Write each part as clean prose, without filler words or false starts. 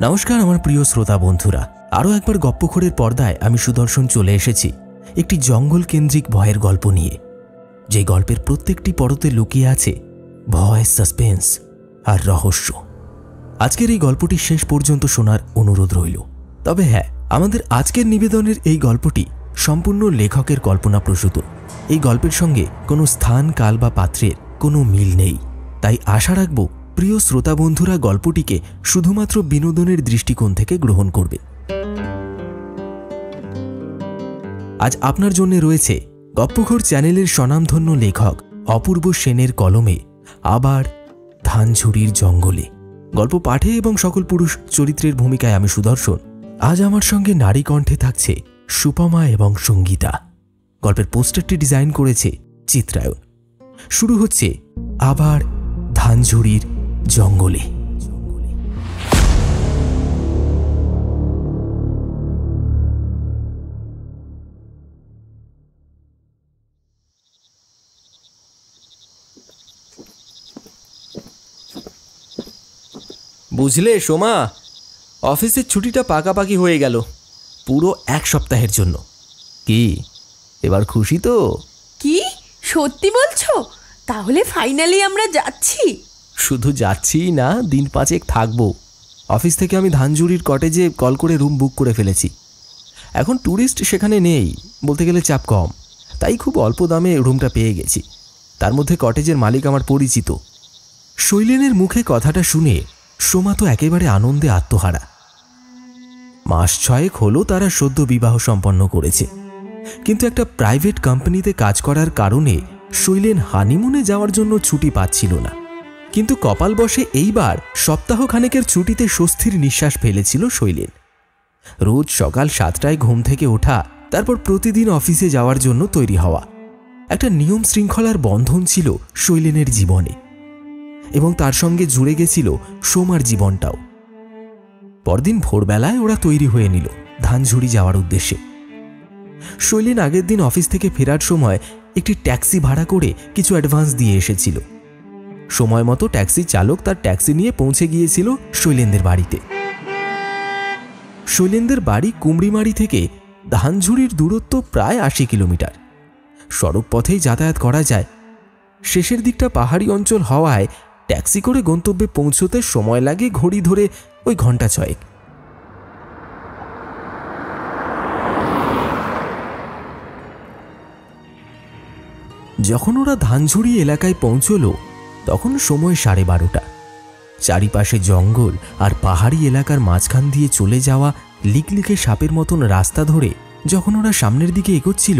নমস্কার আমার প্রিয় শ্রোতা বন্ধুরা, আরও একবার গপ্পখোরের পর্দায় আমি সুদর্শন চলে এসেছি একটি জঙ্গল কেন্দ্রিক ভয়ের গল্প নিয়ে, যে গল্পের প্রত্যেকটি পরতে লুকিয়ে আছে ভয়, সাসপেন্স আর রহস্য। আজকের এই গল্পটি শেষ পর্যন্ত শোনার অনুরোধ রইল। তবে হ্যাঁ, আমাদের আজকের নিবেদনের এই গল্পটি সম্পূর্ণ লেখকের কল্পনাপ্রসূত। এই গল্পের সঙ্গে কোনো স্থান, কাল বা পাত্রের কোনো মিল নেই। তাই আশা রাখব প্রিয় শ্রোতা বন্ধুরা গল্পটিকে শুধুমাত্র বিনোদনের দৃষ্টিকোণ থেকে গ্রহণ করবে। আজ আপনার জন্য রয়েছে গপ্পখোর চ্যানেলের স্বনামধন্য লেখক অপূর্ব সেনের কলমে আবার ধানঝুড়ির জঙ্গলে। গল্প পাঠে এবং সকল পুরুষ চরিত্রের ভূমিকায় আমি সুদর্শন। আজ আমার সঙ্গে নারী কণ্ঠে থাকছে সুপমা এবং সঙ্গীতা। গল্পের পোস্টারটি ডিজাইন করেছে চিত্রায়ন। শুরু হচ্ছে আবার ধানঝুড়ির জঙ্গলে। বুঝলে সোমা, অফিসের ছুটিটা পাকাপাকি হয়ে গেল, পুরো 1 সপ্তাহের জন্য। কি এবার খুশি তো? কি সত্যি বলছো? তাহলে ফাইনালি আমরা যাচ্ছি? শুধু যাচ্ছি না, দিন 5 থাকবো। অফিস থেকে আমি ধানঝুড়ির কটেজে কল করে রুম বুক করে ফেলেছি। এখন ট্যুরিস্ট সেখানে নেই, বলতে গেলে চাপ কম, তাই খুব অল্প দামে রুমটা পেয়ে গেছি। তার মধ্যে কটেজের মালিক আমার পরিচিত। শৈলেনের মুখে কথাটা শুনে সোমা তো একেবারে আনন্দে আত্মহারা। মাস 6 হলো তারা সদ্য বিবাহ সম্পন্ন করেছে, কিন্তু একটা প্রাইভেট কোম্পানিতে কাজ করার কারণে শৈলেন হানিমুনে যাওয়ার জন্য ছুটি পাচ্ছিল না। কিন্তু কপাল বশে এইবার সপ্তাহখানেকের ছুটিতে স্বস্তির নিঃশ্বাস ফেলেছিল শৈলেন। রোজ সকাল 7টায় ঘুম থেকে ওঠা, তারপর প্রতিদিন অফিসে যাওয়ার জন্য তৈরি হওয়া, একটা নিয়ম শৃঙ্খলার বন্ধন ছিল শৈলেনের জীবনে, এবং তার সঙ্গে জুড়ে গেছিল সোমার জীবনটাও। পরদিন ভোরবেলায় ওরা তৈরি হয়ে নিল ধানঝুড়ি যাওয়ার উদ্দেশ্যে। শৈলেন আগের দিন অফিস থেকে ফেরার সময় একটি ট্যাক্সি ভাড়া করে কিছু অ্যাডভান্স দিয়ে এসেছিল। সময় মতো ট্যাক্সি চালক তার ট্যাক্সি নিয়ে পৌঁছে গিয়েছিল শৈলেনদের বাড়িতে। শৈলেনদের বাড়ি কুমড়িমারি থেকে ধানঝুড়ির দূরত্ব প্রায় 80 কিলোমিটার। সড়ক পথেই যাতায়াত করা যায়। শেষের দিকটা পাহাড়ি অঞ্চল হওয়ায় ট্যাক্সি করে গন্তব্যে পৌঁছতে সময় লাগে ঘড়ি ধরে ওই ঘন্টা 6। যখন ওরা ধানঝুড়ি এলাকায় পৌঁছল তখন সময় 12:30। চারিপাশে জঙ্গল আর পাহাড়ি এলাকার মাঝখান দিয়ে চলে যাওয়া লিকলিকে সাপের মতন রাস্তা ধরে যখন ওরা সামনের দিকে এগোচ্ছিল,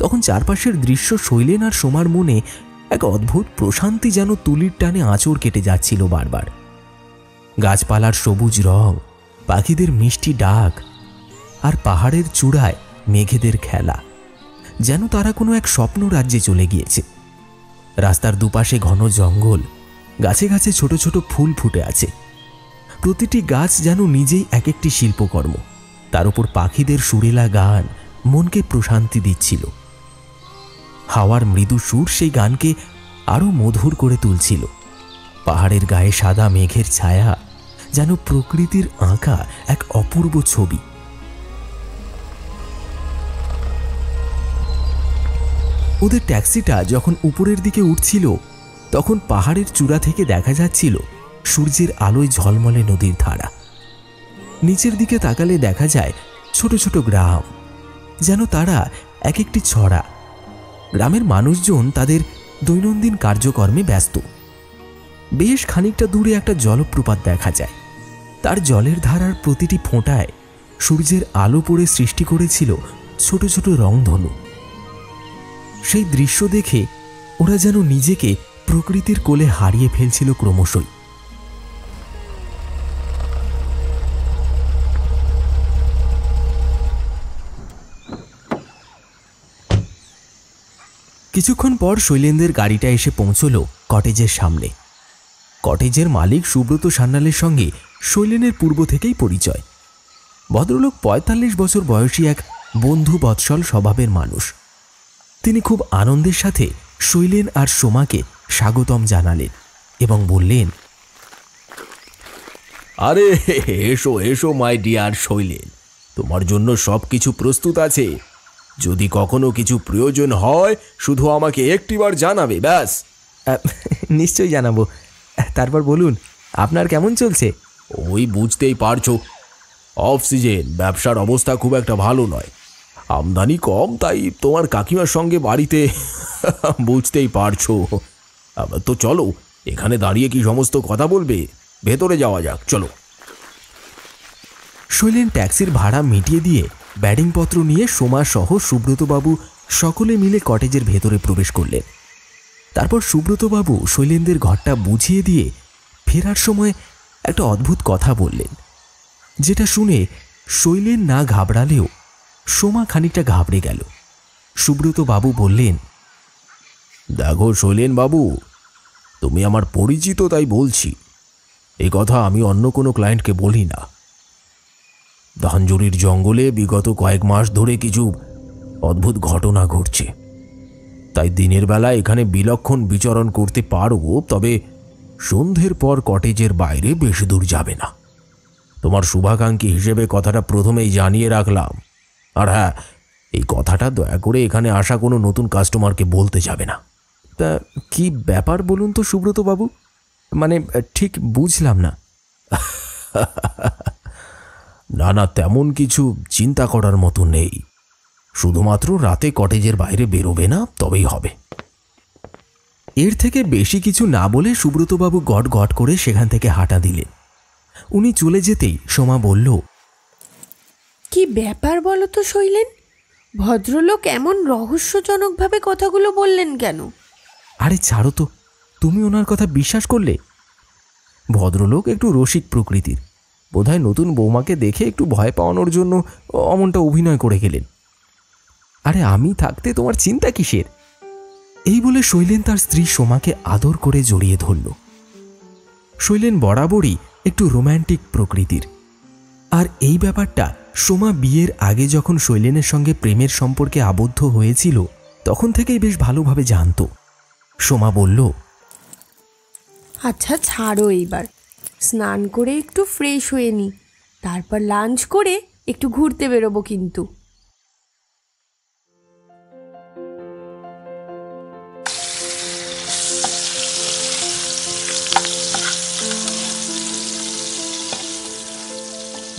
তখন চারপাশের দৃশ্য শৈলেন আর সোমার মনে এক অদ্ভুত প্রশান্তি যেন তুলির টানে আঁচড় কেটে যাচ্ছিল বারবার। গাছপালার সবুজ রং, পাখিদের মিষ্টি ডাক, আর পাহাড়ের চূড়ায় মেঘেদের খেলা, যেন তারা কোনো এক স্বপ্ন রাজ্যে চলে গিয়েছে। রাস্তার দুপাশে ঘন জঙ্গল, গাছে গাছে ছোট ছোট ফুল ফুটে আছে। প্রতিটি গাছ যেন নিজেই এক একটি শিল্পকর্ম। তার উপর পাখিদের সুরেলা গান মনকে প্রশান্তি দিচ্ছিল। হাওয়ার মৃদু সুর সেই গানকে আরো মধুর করে তুলছিল। পাহাড়ের গায়ে সাদা মেঘের ছায়া যেন প্রকৃতির আঁকা এক অপূর্ব ছবি। ওদের ট্যাক্সিটা যখন উপরের দিকে উঠছিল, তখন পাহাড়ের চূড়া থেকে দেখা যাচ্ছিল সূর্যের আলোয় ঝলমলে নদীর ধারা। নিচের দিকে তাকালে দেখা যায় ছোট ছোট গ্রাম, যেন তারা এক একটি ছড়া। গ্রামের মানুষজন তাদের দৈনন্দিন কার্যকর্মে ব্যস্ত। বেশ খানিকটা দূরে একটা জলপ্রপাত দেখা যায়। তার জলের ধারার প্রতিটি ফোঁটায় সূর্যের আলো পড়ে সৃষ্টি করেছিল ছোট ছোট রংধনু। সেই দৃশ্য দেখে ওরা যেন নিজেকে প্রকৃতির কোলে হারিয়ে ফেলছিল ক্রমশই। কিছুক্ষণ পর শৈলেনদের গাড়িটা এসে পৌঁছল কটেজের সামনে। কটেজের মালিক সুব্রত সান্যালের সঙ্গে শৈলেনের পূর্ব থেকেই পরিচয়। ভদ্রলোক 45 বছর বয়সী এক বন্ধু বৎসল স্বভাবের মানুষ। তিনি খুব আনন্দের সাথে শৈলেন আর সোমাকে স্বাগতম জানালেন এবং বললেন, আরে এসো এসো মাই ডিয়ার শৈলেন, তোমার জন্য সব কিছু প্রস্তুত আছে। যদি কখনো কিছু প্রয়োজন হয় শুধু আমাকে একটিবার জানাবে, ব্যাস। নিশ্চয়ই জানাবো। তারপর বলুন, আপনার কেমন চলছে? ওই বুঝতেই পারছো, অফ সিজন, ব্যবসার অবস্থা খুব একটা ভালো নয়, আমদানি কম, তাই তোমার কাকিমার সঙ্গে বাড়িতে বুঝতেই পারছো। তো চলো, এখানে দাঁড়িয়ে কি সমস্ত কথা বলবে? ভেতরে যাওয়া যাক, চলো। শৈলেন ট্যাক্সির ভাড়া মিটিয়ে দিয়ে ব্যাডিংপত্র নিয়ে সোমা সহ সুব্রতবাবু সকলে মিলে কটেজের ভেতরে প্রবেশ করলেন। তারপর সুব্রতবাবু শৈলেনদের ঘরটা বুঝিয়ে দিয়ে ফেরার সময় একটা অদ্ভুত কথা বললেন, যেটা শুনে শৈলেন না ঘাবড়ালেও সোমা খানিকটা ঘাবড়ে গেল। সুব্রতবাবু বললেন, দেখো শৈলেন বাবু, তুমি আমার পরিচিত তাই বলছি, এ কথা আমি অন্য কোনো ক্লায়েন্টকে বলি না। ধানজুরির জঙ্গলে বিগত কয়েক মাস ধরে কিছু অদ্ভুত ঘটনা ঘটছে, তাই দিনের বেলা এখানে বিলক্ষণ বিচরণ করতে পারো, তবে সন্ধ্যের পর কটেজের বাইরে বেশি দূর যাবে না। তোমার শুভাকাঙ্ক্ষী হিসেবে কথাটা প্রথমেই জানিয়ে রাখলাম। আর হ্যাঁ, এই কথাটা দয়া করে এখানে আসা কোনো নতুন কাস্টমারকে বলতে যাবে না। তা কি ব্যাপার বলুন তো সুব্রতবাবু, মানে ঠিক বুঝলাম না। না না, তেমন কিছু চিন্তা করার মতো নেই, শুধুমাত্র রাতে কটেজের বাইরে বেরোবে না, তবেই হবে। এর থেকে বেশি কিছু না বলে সুব্রতবাবু গট গট করে সেখান থেকে হাঁটা দিলেন। উনি চলে যেতেই সোমা বলল, কি ব্যাপার বলো তো শৈলেন, ভদ্রলোক এমন রহস্যজনকভাবে কথাগুলো বললেন কেন? আরে ছাড়ো তো, তুমি ওনার কথা বিশ্বাস করলে? ভদ্রলোক একটু রসিক প্রকৃতির, বোধহয় নতুন বৌমাকে দেখে একটু ভয় পাওয়ানোর জন্য অমনটা অভিনয় করে গেলেন। আরে আমি থাকতে তোমার চিন্তা কিসের? এই বলে শৈলেন তার স্ত্রী সোমাকে আদর করে জড়িয়ে ধরল। শৈলেন বরাবরই একটু রোম্যান্টিক প্রকৃতির, আর এই ব্যাপারটা সোমা বিয়ের আগে যখন শৈলেনের সঙ্গে প্রেমের সম্পর্কে আবদ্ধ হয়েছিল তখন থেকেই বেশ ভালোভাবে জানত। সোমা বলল, আচ্ছা ছাড়ো, এইবার স্নান করে একটু ফ্রেশ হয়ে নি, তারপর লাঞ্চ করে একটু ঘুরতে বেরোবো। কিন্তু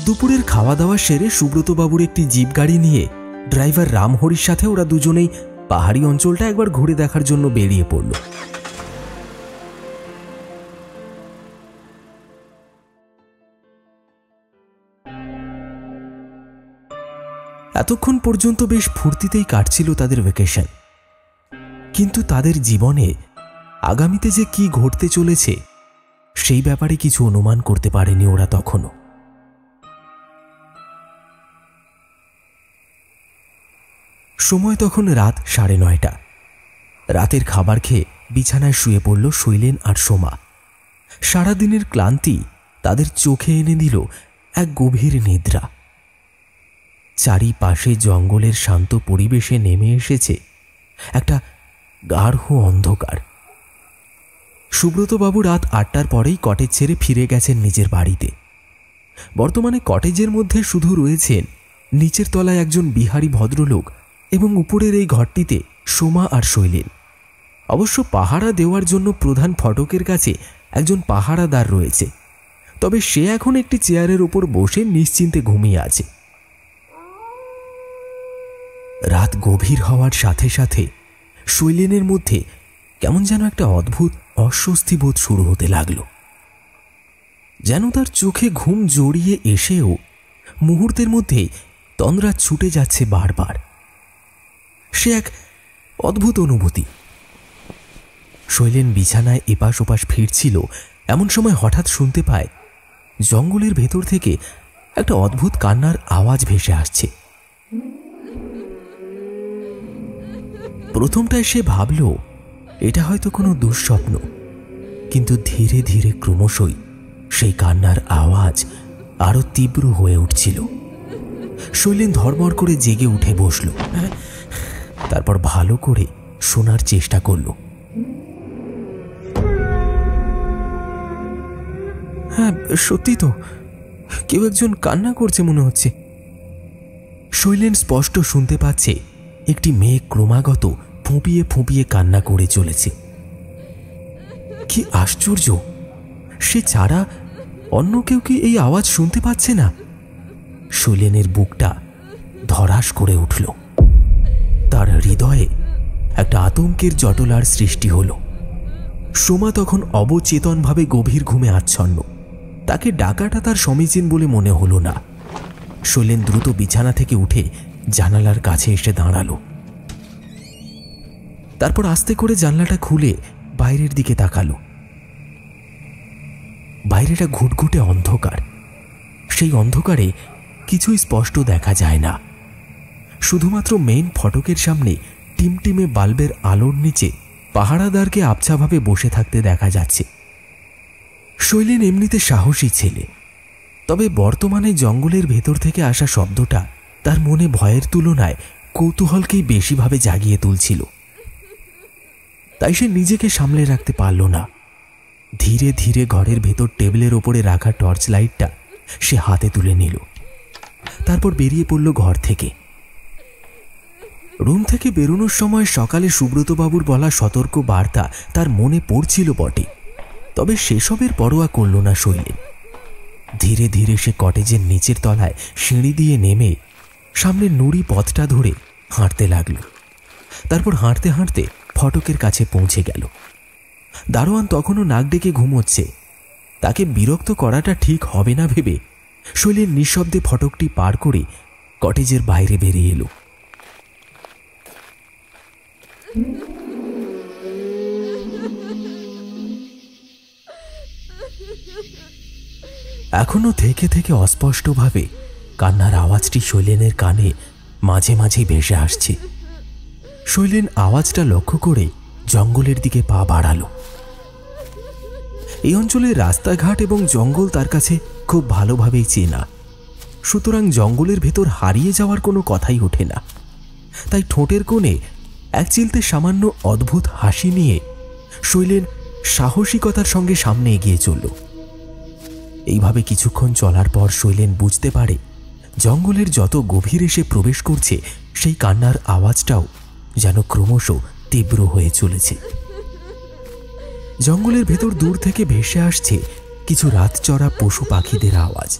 দুপুরের খাওয়া দাওয়া সেরে সুব্রতবাবুর একটি জিপ গাড়ি নিয়ে ড্রাইভার রামহরির সাথে ওরা দুজনেই পাহাড়ি অঞ্চলটা একবার ঘুরে দেখার জন্য বেরিয়ে পড়ল। এতক্ষণ পর্যন্ত বেশ ফুর্তিতেই কাটছিল তাদের ভ্যাকেশন, কিন্তু তাদের জীবনে আগামীতে যে কি ঘটতে চলেছে সেই ব্যাপারে কিছু অনুমান করতে পারেনি ওরা তখনও। সময় তখন রাত 9:30। রাতের খাবার খেয়ে বিছানায় শুয়ে পড়ল শৈলেন আর সোমা। সারাদিনের ক্লান্তি তাদের চোখে এনে দিল এক গভীর নিদ্রা। চারিপাশে জঙ্গলের শান্ত পরিবেশে নেমে এসেছে একটা গাঢ় অন্ধকার। সুব্রতবাবু রাত 8টার পরেই কটেজ ছেড়ে ফিরে গেছেন নিজের বাড়িতে। বর্তমানে কটেজের মধ্যে শুধু রয়েছেন নিচের তলায় একজন বিহারি ভদ্রলোক এবং উপরের এই ঘরটিতে সোমা আর শৈলেন। অবশ্য পাহারা দেওয়ার জন্য প্রধান ফটকের কাছে একজন পাহারাদার রয়েছে, তবে সে এখন একটি চেয়ারের উপর বসে নিশ্চিন্তে ঘুমিয়ে আছে। রাত গভীর হওয়ার সাথে সাথে শৈলেনের মধ্যে কেমন যেন একটা অদ্ভুত অস্বস্তি বোধ শুরু হতে লাগল, যেন তার চোখে ঘুম জড়িয়ে এসেও মুহূর্তের মধ্যেই তন্দ্রা ছুটে যাচ্ছে বারবার। সে এক অদ্ভুত অনুভূতি। শৈলেন বিছানায় এপাশ ওপাশ ফিরছিল, এমন সময় হঠাৎ শুনতে পায় জঙ্গলের ভেতর থেকে একটা অদ্ভুত কান্নার আওয়াজ ভেসে আসছে। প্রথমটায় সে ভাবল এটা হয়তো কোনো দুঃস্বপ্ন, কিন্তু ধীরে ধীরে ক্রমশই সেই কান্নার আওয়াজ আরো তীব্র হয়ে উঠছিল। শৈলেন ধড়মড় করে জেগে উঠে বসল, তারপর ভালো করে শোনার চেষ্টা করল। হ্যাঁ, সত্যি তো কেউ একজন কান্না করছে মনে হচ্ছে। শৈলেন স্পষ্ট শুনতে পাচ্ছে একটি মেয়ে ক্রমাগত ফুঁপিয়ে ফুঁপিয়ে কান্না করে চলেছে। কি আশ্চর্য, সে ছাড়া অন্য কেউ কি এই আওয়াজ শুনতে পাচ্ছে না? শৈলেনের বুকটা ধড়াস করে উঠল। তার হৃদয়ে একটা আতঙ্কের জটলার সৃষ্টি হল। সোমা তখন অবচেতনভাবে গভীর ঘুমে আচ্ছন্ন। তাকে ডাকাটা তার সমীচীন বলে মনে হলো না। শৈলেন দ্রুত বিছানা থেকে উঠে জানালার কাছে এসে দাঁড়ালো। তারপর আস্তে করে জানলাটা খুলে বাইরের দিকে তাকালো। বাইরেটা ঘুটঘুটে অন্ধকার। সেই অন্ধকারে কিছুই স্পষ্ট দেখা যায় না। শুধুমাত্র মেইন ফটকের সামনে টিমটিমে বাল্বের আলোর নিচে পাহারাদারকে আবছাভাবে বসে থাকতে দেখা যাচ্ছে। শৈলেন এমনিতে সাহসী ছেলে, তবে বর্তমানে জঙ্গলের ভেতর থেকে আসা শব্দটা তার মনে ভয়ের তুলনায় কৌতূহলকেই বেশিভাবে জাগিয়ে তুলছিল। তাই সে নিজেকে সামলে রাখতে পারল না। ধীরে ধীরে ঘরের ভেতর টেবিলের ওপরে রাখা টর্চ লাইটটা সে হাতে তুলে নিল। তারপর বেরিয়ে পড়ল ঘর থেকে। রুম থেকে বেরোনোর সময় সকালে সুব্রতবাবুর বলা সতর্ক বার্তা তার মনে পড়ছিল বটে, তবে সেসবের পরোয়া করল না শৈলেন। ধীরে ধীরে সে কটেজের নিচের তলায় সিঁড়ি দিয়ে নেমে সামনে নুড়ি পথটা ধরে হাঁটতে লাগল। তারপর হাঁটতে হাঁটতে ফটকের কাছে পৌঁছে গেল। দারোয়ান তখনও নাক ডেকে ঘুমোচ্ছে। তাকে বিরক্ত করাটা ঠিক হবে না ভেবে শৈলেন নিঃশব্দে ফটকটি পার করে কটেজের বাইরে বেরিয়ে এলো। এখনো থেকে থেকে অস্পষ্টভাবে কান্নার আওয়াজটি শৈলেনের কানে মাঝে মাঝেই ভেসে আসছে। শৈলেন আওয়াজটা লক্ষ্য করে জঙ্গলের দিকে পা বাড়ালো। এই অঞ্চলের রাস্তাঘাট এবং জঙ্গল তার কাছে খুব ভালোভাবেই চেনা, সুতরাং জঙ্গলের ভেতর হারিয়ে যাওয়ার কোনো কথাই ওঠে না। তাই ঠোঁটের কোণে এক চিলতে সামান্য অদ্ভুত হাসি নিয়ে শৈলেন সাহসিকতার সঙ্গে সামনে এগিয়ে চলল। এইভাবে কিছুক্ষণ চলার পর শৈলেন বুঝতে পারে জঙ্গলের যত গভীরে সে প্রবেশ করছে সেই কান্নার আওয়াজটাও যেন ক্রমশ তীব্র হয়ে চলেছে। জঙ্গলের ভেতর দূর থেকে ভেসে আসছে কিছু রাতচরা পশু পাখিদের আওয়াজ।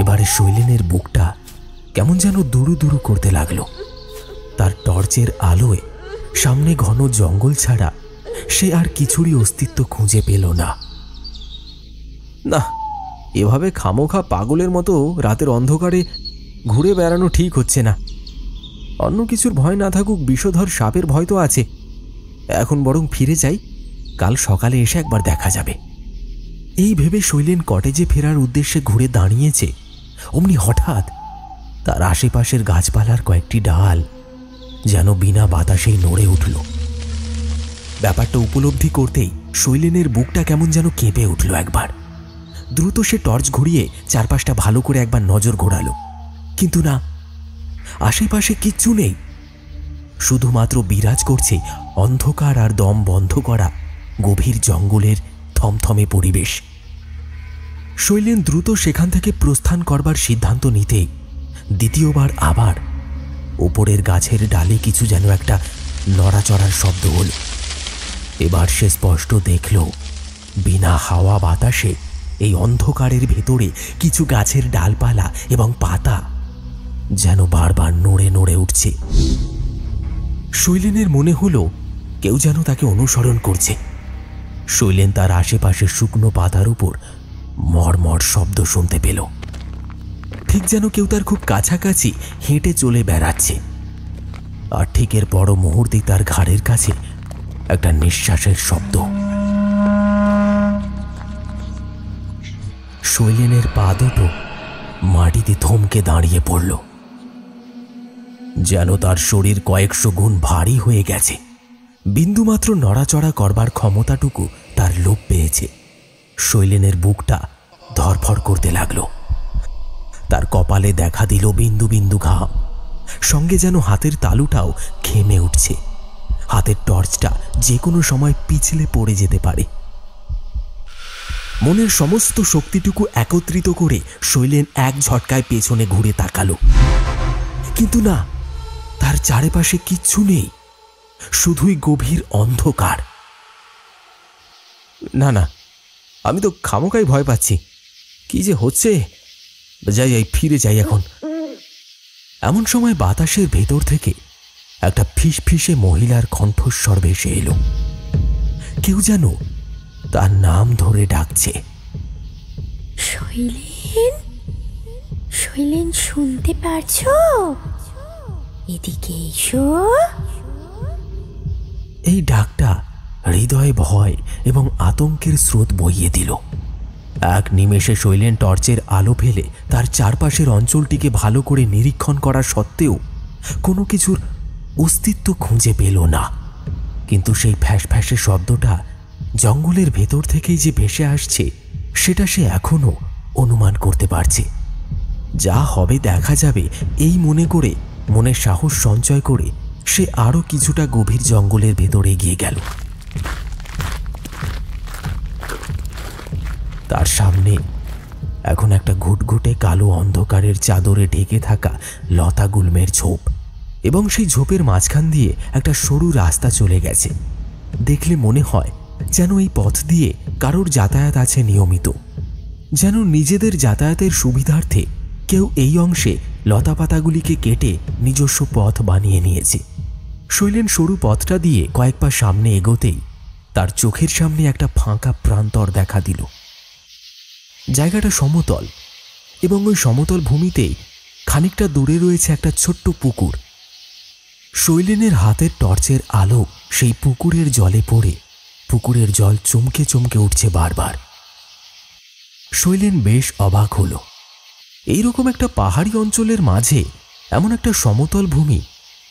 এবারে শৈলেনের বুকটা কেমন যেন দুরু দুরু করতে লাগলো। তার টর্চের আলোয় সামনে ঘন জঙ্গল ছাড়া সে আর কিছুরই অস্তিত্ব খুঁজে পেল না। না, এভাবে খামোখা পাগলের মতো রাতের অন্ধকারে ঘুরে বেড়ানো ঠিক হচ্ছে না। অন্য কিছুর ভয় না থাকুক, বিষধর সাপের ভয় তো আছে। এখন বরং ফিরে যাই, কাল সকালে এসে একবার দেখা যাবে। এই ভেবে শৈলেন কটেজে ফেরার উদ্দেশ্যে ঘুরে দাঁড়িয়েছে, অমনি হঠাৎ তার আশেপাশের গাছপালার কয়েকটি ডাল যেন বিনা বাতাসেই নড়ে উঠল। ব্যাপারটা উপলব্ধি করতেই শৈলেনের বুকটা কেমন যেন কেঁপে উঠল একবার। দ্রুত সে টর্চ ঘুরিয়ে চারপাশটা ভালো করে একবার নজর ঘোরালো, কিন্তু না, আশেপাশে কিচ্ছু নেই। শুধুমাত্র বিরাজ করছে অন্ধকার আর দম বন্ধ করা গভীর জঙ্গলের থমথমে পরিবেশ। শৈলেন দ্রুত সেখান থেকে প্রস্থান করবার সিদ্ধান্ত নিতেই দ্বিতীয়বার আবার ওপরের গাছের ডালে কিছু যেন একটা নড়াচড়ার শব্দ হল। এবার সে স্পষ্ট দেখল বিনা হাওয়া বাতাসে এই অন্ধকারের ভেতরে কিছু গাছের ডালপালা এবং পাতা যেন বারবার নড়ে নড়ে উঠছে। শৈলেনের মনে হলো কেউ যেন তাকে অনুসরণ করছে। শৈলেন তার আশেপাশের শুকনো পাতার উপর মড়মড় শব্দ শুনতে পেল, ঠিক যেন কেউ তার খুব কাছাকাছি হেঁটে চলে বেড়াচ্ছে। আর ঠিক এর পর মুহূর্তে তার ঘাড়ের কাছে একটা নিঃশ্বাসের শব্দ। শৈলেনের পা দুটো মাটিতে থমকে দাঁড়িয়ে পড়ল, যেন তার শরীর কয়েকশো গুণ ভারী হয়ে গেছে। বিন্দুমাত্র নড়াচড়া করবার ক্ষমতাটুকু তার লোপ পেয়েছে। শৈলেনের বুকটা ধরফর করতে লাগলো। তার কপালে দেখা দিল বিন্দু বিন্দু ঘাম, সঙ্গে যেন হাতের তালুটাও ঘেমে উঠছে। হাতের টর্চটা যে কোনো সময় পিছলে পড়ে যেতে পারে। মনের সমস্ত শক্তিটুকু একত্রিত করে শৈলেন এক ঝটকায় পেছনে ঘুরে তাকালো, কিন্তু না, তার চারিপাশে কিচ্ছু নেই, শুধুই গভীর অন্ধকার। না না, আমি তো খামোকাই ভয় পাচ্ছি, কি যে হচ্ছে। যাই ফিরে যাই এখন। এমন সময় বাতাসের ভেতর থেকে একটা ফিসফিসে মহিলার কণ্ঠস্বর ভেসে এলো। কেউ যেন তার নাম ধরে ডাকছে। শৈলেন, শৈলেন, শুনতে পারছো? এদিকে এসো। এই ডাকটা হৃদয়ে ভয় এবং আতঙ্কের স্রোত বইয়ে দিল। এক নিমেষে শৈলেন টর্চের আলো ফেলে তার চারপাশের অঞ্চলটিকে ভালো করে নিরীক্ষণ করা সত্ত্বেও কোনো কিছুর অস্তিত্ব খুঁজে পেল না। কিন্তু সেই ফ্যাঁসফ্যাঁসে শব্দটা জঙ্গলের ভেতর থেকেই যে ভেসে আসছে সেটা সে এখনো অনুমান করতে পারছে। যা হবে দেখা যাবে এই মনে করে, মনে সাহস সঞ্চয় করে সে আরও কিছুটা গভীর জঙ্গলের ভেতরে এগিয়ে গেল। তার সামনে এখন একটা ঘুটঘুটে কালো অন্ধকারের চাদরে ঢেকে থাকা লতা গুল্মের ঝোপ, এবং সেই ঝোপের মাঝখান দিয়ে একটা সরু রাস্তা চলে গেছে। দেখলে মনে হয় যেন এই পথ দিয়ে কারোর যাতায়াত আছে নিয়মিত, যেন নিজেদের যাতায়াতের সুবিধার্থে কেউ এই অংশে লতাপাতাগুলিকে কেটে নিজস্ব পথ বানিয়ে নিয়েছে। শৈলেন সরু পথটা দিয়ে কয়েক পা সামনে এগোতেই তার চোখের সামনে একটা ফাঁকা প্রান্তর দেখা দিল। জায়গাটা সমতল, এবং ওই সমতল ভূমিতেই খানিকটা দূরে রয়েছে একটা ছোট্ট পুকুর। শৈলেনের হাতের টর্চের আলো সেই পুকুরের জলে পড়ে পুকুরের জল চমকে চমকে উঠছে বারবার। শৈলেন বেশ অবাক হল। এইরকম একটা পাহাড়ি অঞ্চলের মাঝে এমন একটা সমতল ভূমি,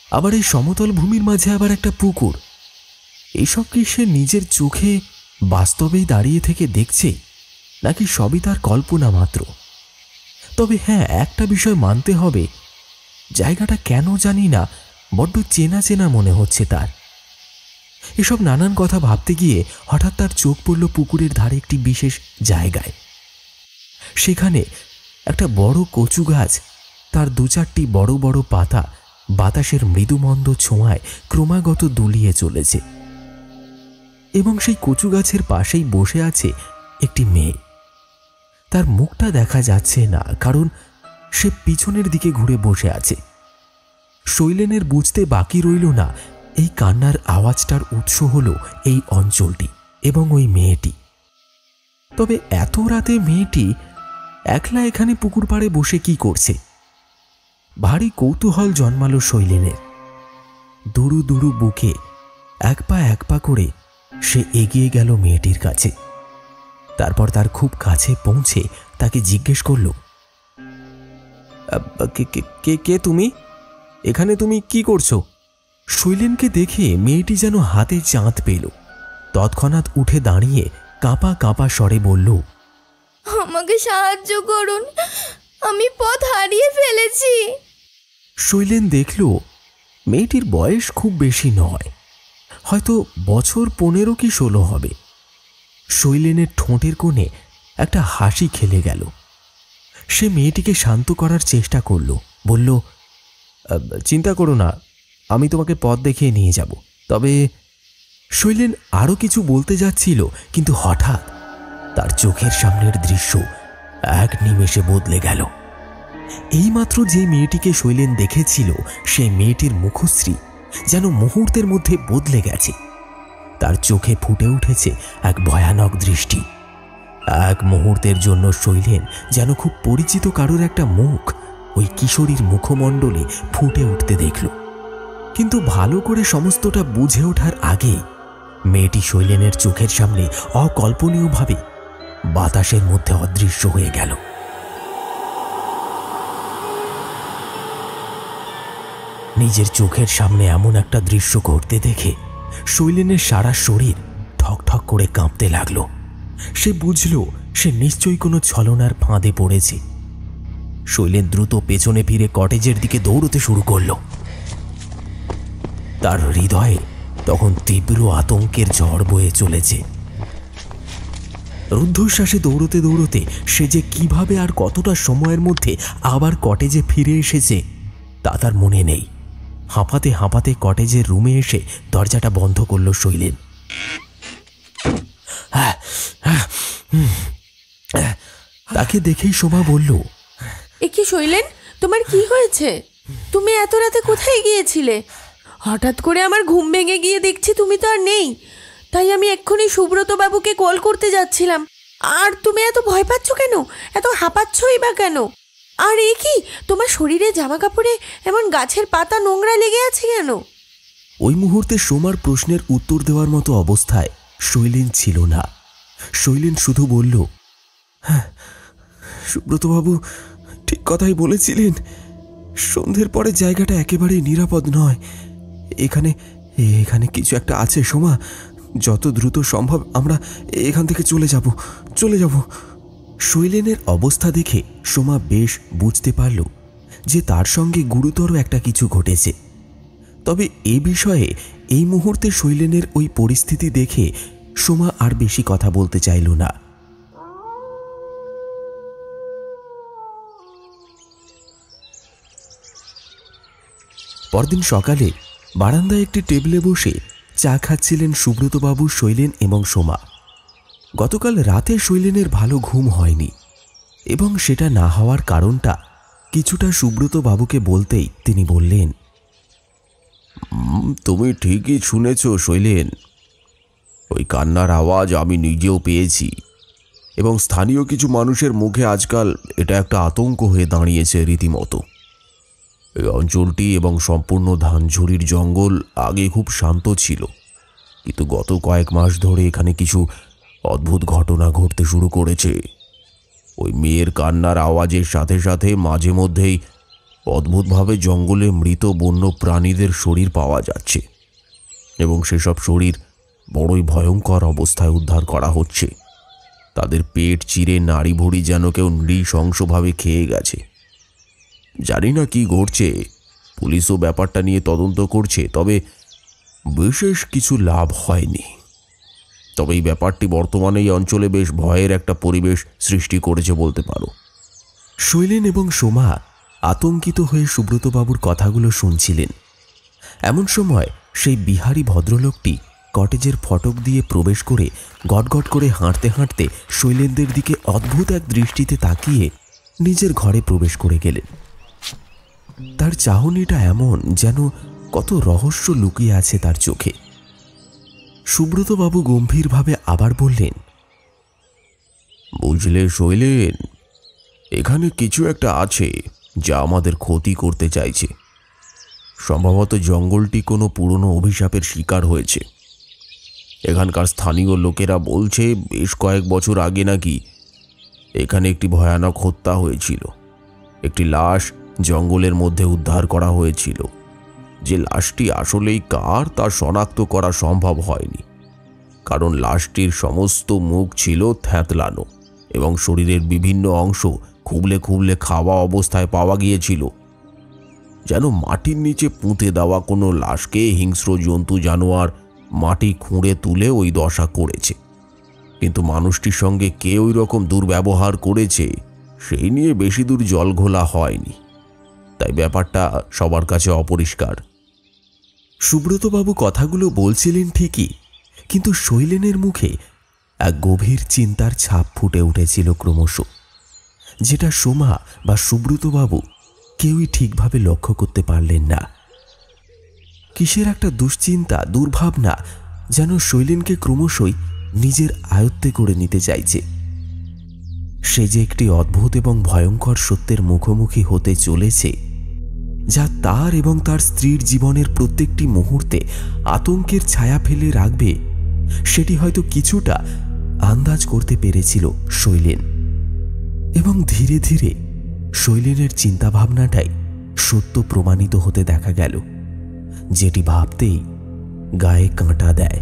আবার এই সমতল ভূমির মাঝে আবার একটা পুকুর। এইসব কি সে নিজের চোখে বাস্তবেই দাঁড়িয়ে থেকে দেখছে, নাকি সবই তার কল্পনা মাত্র? তবে হ্যাঁ, একটা বিষয় মানতে হবে, জায়গাটা কেন জানি না বড্ড চেনা চেনা মনে হচ্ছে তার। এসব নানান কথা ভাবতে গিয়ে হঠাৎ তার চোখ পড়ল পুকুরের ধারে একটি বিশেষ জায়গায়। সেখানে একটা বড় কচু গাছ, তার দু চারটি বড় বড় পাতা বাতাসের মৃদুমন্দ ছোঁয়ায় ক্রমাগত দুলিয়ে চলেছে, এবং সেই কচু গাছের পাশেই বসে আছে একটি মেয়ে। তার মুখটা দেখা যাচ্ছে না, কারণ সে পিছনের দিকে ঘুরে বসে আছে। শৈলেনের বুঝতে বাকি রইল না এই কান্নার আওয়াজটার উৎস হলো এই অঞ্চলটি এবং ওই মেয়েটি। তবে এত রাতে মেয়েটি একলা এখানে পুকুর পাড়ে বসে কি করছে? ভারী কৌতূহল জন্মালো শৈলেনের। দুরু দুরু বুকে এক পা করে সে এগিয়ে গেল মেয়েটির কাছে। তারপর তার খুব কাছে পৌঁছে তাকে জিজ্ঞেস করল, কে তুমি? এখানে তুমি কি করছো? শৈলেনকে দেখে মেয়েটি যেন হাতে চাঁদ পেল। তৎক্ষণাৎ উঠে দাঁড়িয়ে কাঁপা কাঁপা স্বরে বলল, আমাকে সাহায্য করুন, আমি পথ হারিয়ে ফেলেছি। শৈলেন দেখল মেয়েটির বয়স খুব বেশি নয়, হয়তো বছর 15 কি 16 হবে। শৈলেনের ঠোঁটের কোণে একটা হাসি খেলে গেল। সে মেয়েটিকে শান্ত করার চেষ্টা করল, বলল, চিন্তা করো না, আমি তোমাকে পথ দেখিয়ে নিয়ে যাব। তবে শৈলেন আরও কিছু বলতে যাচ্ছিল, কিন্তু হঠাৎ তার চোখের সামনের দৃশ্য এক নিমেষে বদলে গেল। এইমাত্র যে মেয়েটিকে শৈলেন দেখেছিল সেই মেয়েটির মুখশ্রী যেন মুহূর্তের মধ্যে বদলে গেছে। তার চোখে ফুটে উঠেছে এক ভয়ানক দৃষ্টি। এক মুহূর্তের জন্য শৈলেন যেন খুব পরিচিত কারোর একটা মুখ ওই কিশোরীর মুখমণ্ডলে ফুটে উঠতে দেখল। কিন্তু ভালো করে সমস্তটা বুঝে ওঠার আগেই মেয়েটি শৈলেনের চোখের সামনে অকল্পনীয়ভাবে বাতাসের মধ্যে অদৃশ্য হয়ে গেল। নিজের চোখের সামনে এমন একটা দৃশ্য ঘটতে দেখে শৈলেনের সারা শরীর ঠকঠক করে কাঁপতে লাগলো। সে বুঝল সে নিশ্চয়ই কোনো ছলনার ফাঁদে পড়েছে। শৈলেন দ্রুত পেছনে ফিরে কটেজের দিকে দৌড়তে শুরু করল। তার হৃদয়ে তখন তীব্র আতঙ্কের ঝড় বয়ে চলেছে। রুদ্ধশ্বাসে দৌড়তে দৌড়তে সে যে কিভাবে আর কতটা সময়ের মধ্যে আবার কটেজে ফিরে এসেছে তা তার মনে নেই। হাঁপাতে হাঁপাতে কটেজের রুমে এসে দরজাটা বন্ধ করল শৈলেন। তাকে দেখেই শোভা বলল, এ কি শৈলেন, তোমার কি হয়েছে? তুমি এত রাতে কোথায় গিয়েছিলে? হঠাৎ করে আমার ঘুম ভেঙে গিয়ে দেখছি তুমি তো আর নেই। তাই আমি এক্ষুনি সুব্রত বাবুকে কল করতে যাচ্ছিলাম। আর তুমি এত ভয় পাচ্ছ কেন? এত হাঁপাচ্ছই বা কেন? আর এ কি, তোমার শরীরে জামা কাপড়ে এমন গাছের পাতা নোংরা লেগে আছে কেন? ওই মুহূর্তে সোমার প্রশ্নের উত্তর দেওয়ার মতো অবস্থায় শৈলেন ছিল না। শৈলেন শুধু বলল, হ্যাঁ, সুব্রতবাবু ঠিক কথাই বলেছিলেন। সন্ধ্যের পরে জায়গাটা একেবারেই নিরাপদ নয়। এখানে এখানে কিছু একটা আছে সোমা। যত দ্রুত সম্ভব আমরা এখান থেকে চলে যাব। শৈলেনের অবস্থা দেখে সোমা বেশ বুঝতে পারল যে তার সঙ্গে গুরুতর একটা কিছু ঘটেছে। তবে এ বিষয়ে এই মুহূর্তে শৈলেনের ওই পরিস্থিতি দেখে সোমা আর বেশি কথা বলতে চাইল না। পরদিন সকালে বারান্দায় একটি টেবিলে বসে চা খাচ্ছিলেন সুব্রতবাবু, শৈলেন এবং সোমা। গতকাল রাতে শৈলেনের ভালো ঘুম হয়নি এবং সেটা না হওয়ার কারণটা কিছুটা সুব্রতবাবুকে বলতেই তিনি বললেন, তুমি ঠিকই শুনেছ শৈলেন। ওই কান্নার আওয়াজ আমি নিজেও পেয়েছি এবং স্থানীয় কিছু মানুষের মুখে আজকাল এটা একটা আতঙ্ক হয়ে দাঁড়িয়েছে রীতিমতো। এই অঞ্চলটি এবং সম্পূর্ণ ধানঝুড়ির জঙ্গল আগে খুব শান্ত ছিল, কিন্তু গত কয়েক মাস ধরে এখানে কিছু অদ্ভুত ঘটনা ঘটতে শুরু করেছে। ওই মেয়ের কান্নার আওয়াজের সাথে সাথে মাঝে মধ্যেই অদ্ভুতভাবে জঙ্গলে মৃত বন্য প্রাণীদের শরীর পাওয়া যাচ্ছে এবং সেসব শরীর বড়ই ভয়ঙ্কর অবস্থায় উদ্ধার করা হচ্ছে। তাদের পেট চিরে নাড়ি ভুড়ি যেন কেউ নৃশংসভাবে খেয়ে গেছে। জানি না কি ঘটছে, পুলিশও ব্যাপারটা নিয়ে তদন্ত করছে, তবে বিশেষ কিছু লাভ হয়নি। তবে এই ব্যাপারটি বর্তমানে এই অঞ্চলে বেশ ভয়ের একটা পরিবেশ সৃষ্টি করেছে বলতে পারো। শৈলেন এবং সোমা আতঙ্কিত হয়ে সুব্রতবাবুর কথাগুলো শুনছিলেন। এমন সময় সেই বিহারী ভদ্রলোকটি কটেজের ফটক দিয়ে প্রবেশ করে গটগট করে হাঁটতে হাঁটতে শৈলেনদের দিকে অদ্ভুত এক দৃষ্টিতে তাকিয়ে নিজের ঘরে প্রবেশ করে গেলেন। তার চাহনিটা এমন যেন কত রহস্য লুকিয়ে আছে তার চোখে। সুব্রতবাবু গম্ভীরভাবে আবার বললেন, বুঝলে শৈলেন, এখানে কিছু একটা আছে যা আমাদের ক্ষতি করতে চাইছে। সম্ভবত জঙ্গলটি কোনো পুরনো অভিশাপের শিকার হয়েছে। এখানকার স্থানীয় লোকেরা বলছে বেশ কয়েক বছর আগে নাকি এখানে একটি ভয়ানক হত্যা হয়েছিল। একটি লাশ জঙ্গলের মধ্যে উদ্ধার করা হয়েছিল। যে লাশটি আসলেই কার তা শনাক্ত করা সম্ভব হয়নি, কারণ লাশটির সমস্ত মুখ ছিল থ্যাতলানো এবং শরীরের বিভিন্ন অংশ খুবলে খুবলে খাওয়া অবস্থায় পাওয়া গিয়েছিল। যেন মাটির নিচে পুঁতে দেওয়া কোনো লাশকে হিংস্র জন্তু জানোয়ার মাটি খুঁড়ে তুলে ওই দশা করেছে। কিন্তু মানুষটির সঙ্গে কে ওই রকম দুর্ব্যবহার করেছে সেই নিয়ে বেশি দূর জল ঘোলা হয়নি, তাই ব্যাপারটা সবার কাছে অপরিষ্কার। সুব্রতবাবু কথাগুলো বলছিলেন ঠিকই, কিন্তু শৈলেনের মুখে এক গভীর চিন্তার ছাপ ফুটে উঠেছিল ক্রমশ, যেটা সোমা বা সুব্রতবাবু কেউই ঠিকভাবে লক্ষ্য করতে পারলেন না। কিসের একটা দুশ্চিন্তা, দুর্ভাবনা যেন শৈলেনকে ক্রমশই নিজের আয়ত্তে করে নিতে চাইছে। সে যে একটি অদ্ভুত এবং ভয়ঙ্কর সত্যের মুখোমুখি হতে চলেছে, যা তার এবং তার স্ত্রীর জীবনের প্রত্যেকটি মুহূর্তে আতঙ্কের ছায়া ফেলে রাখবে, সেটি হয়তো কিছুটা আন্দাজ করতে পেরেছিল শৈলেন। এবং ধীরে ধীরে শৈলেনের চিন্তাভাবনাটাই সত্য প্রমাণিত হতে দেখা গেল, যেটি ভাবতেই গায়ে কাঁটা দেয়।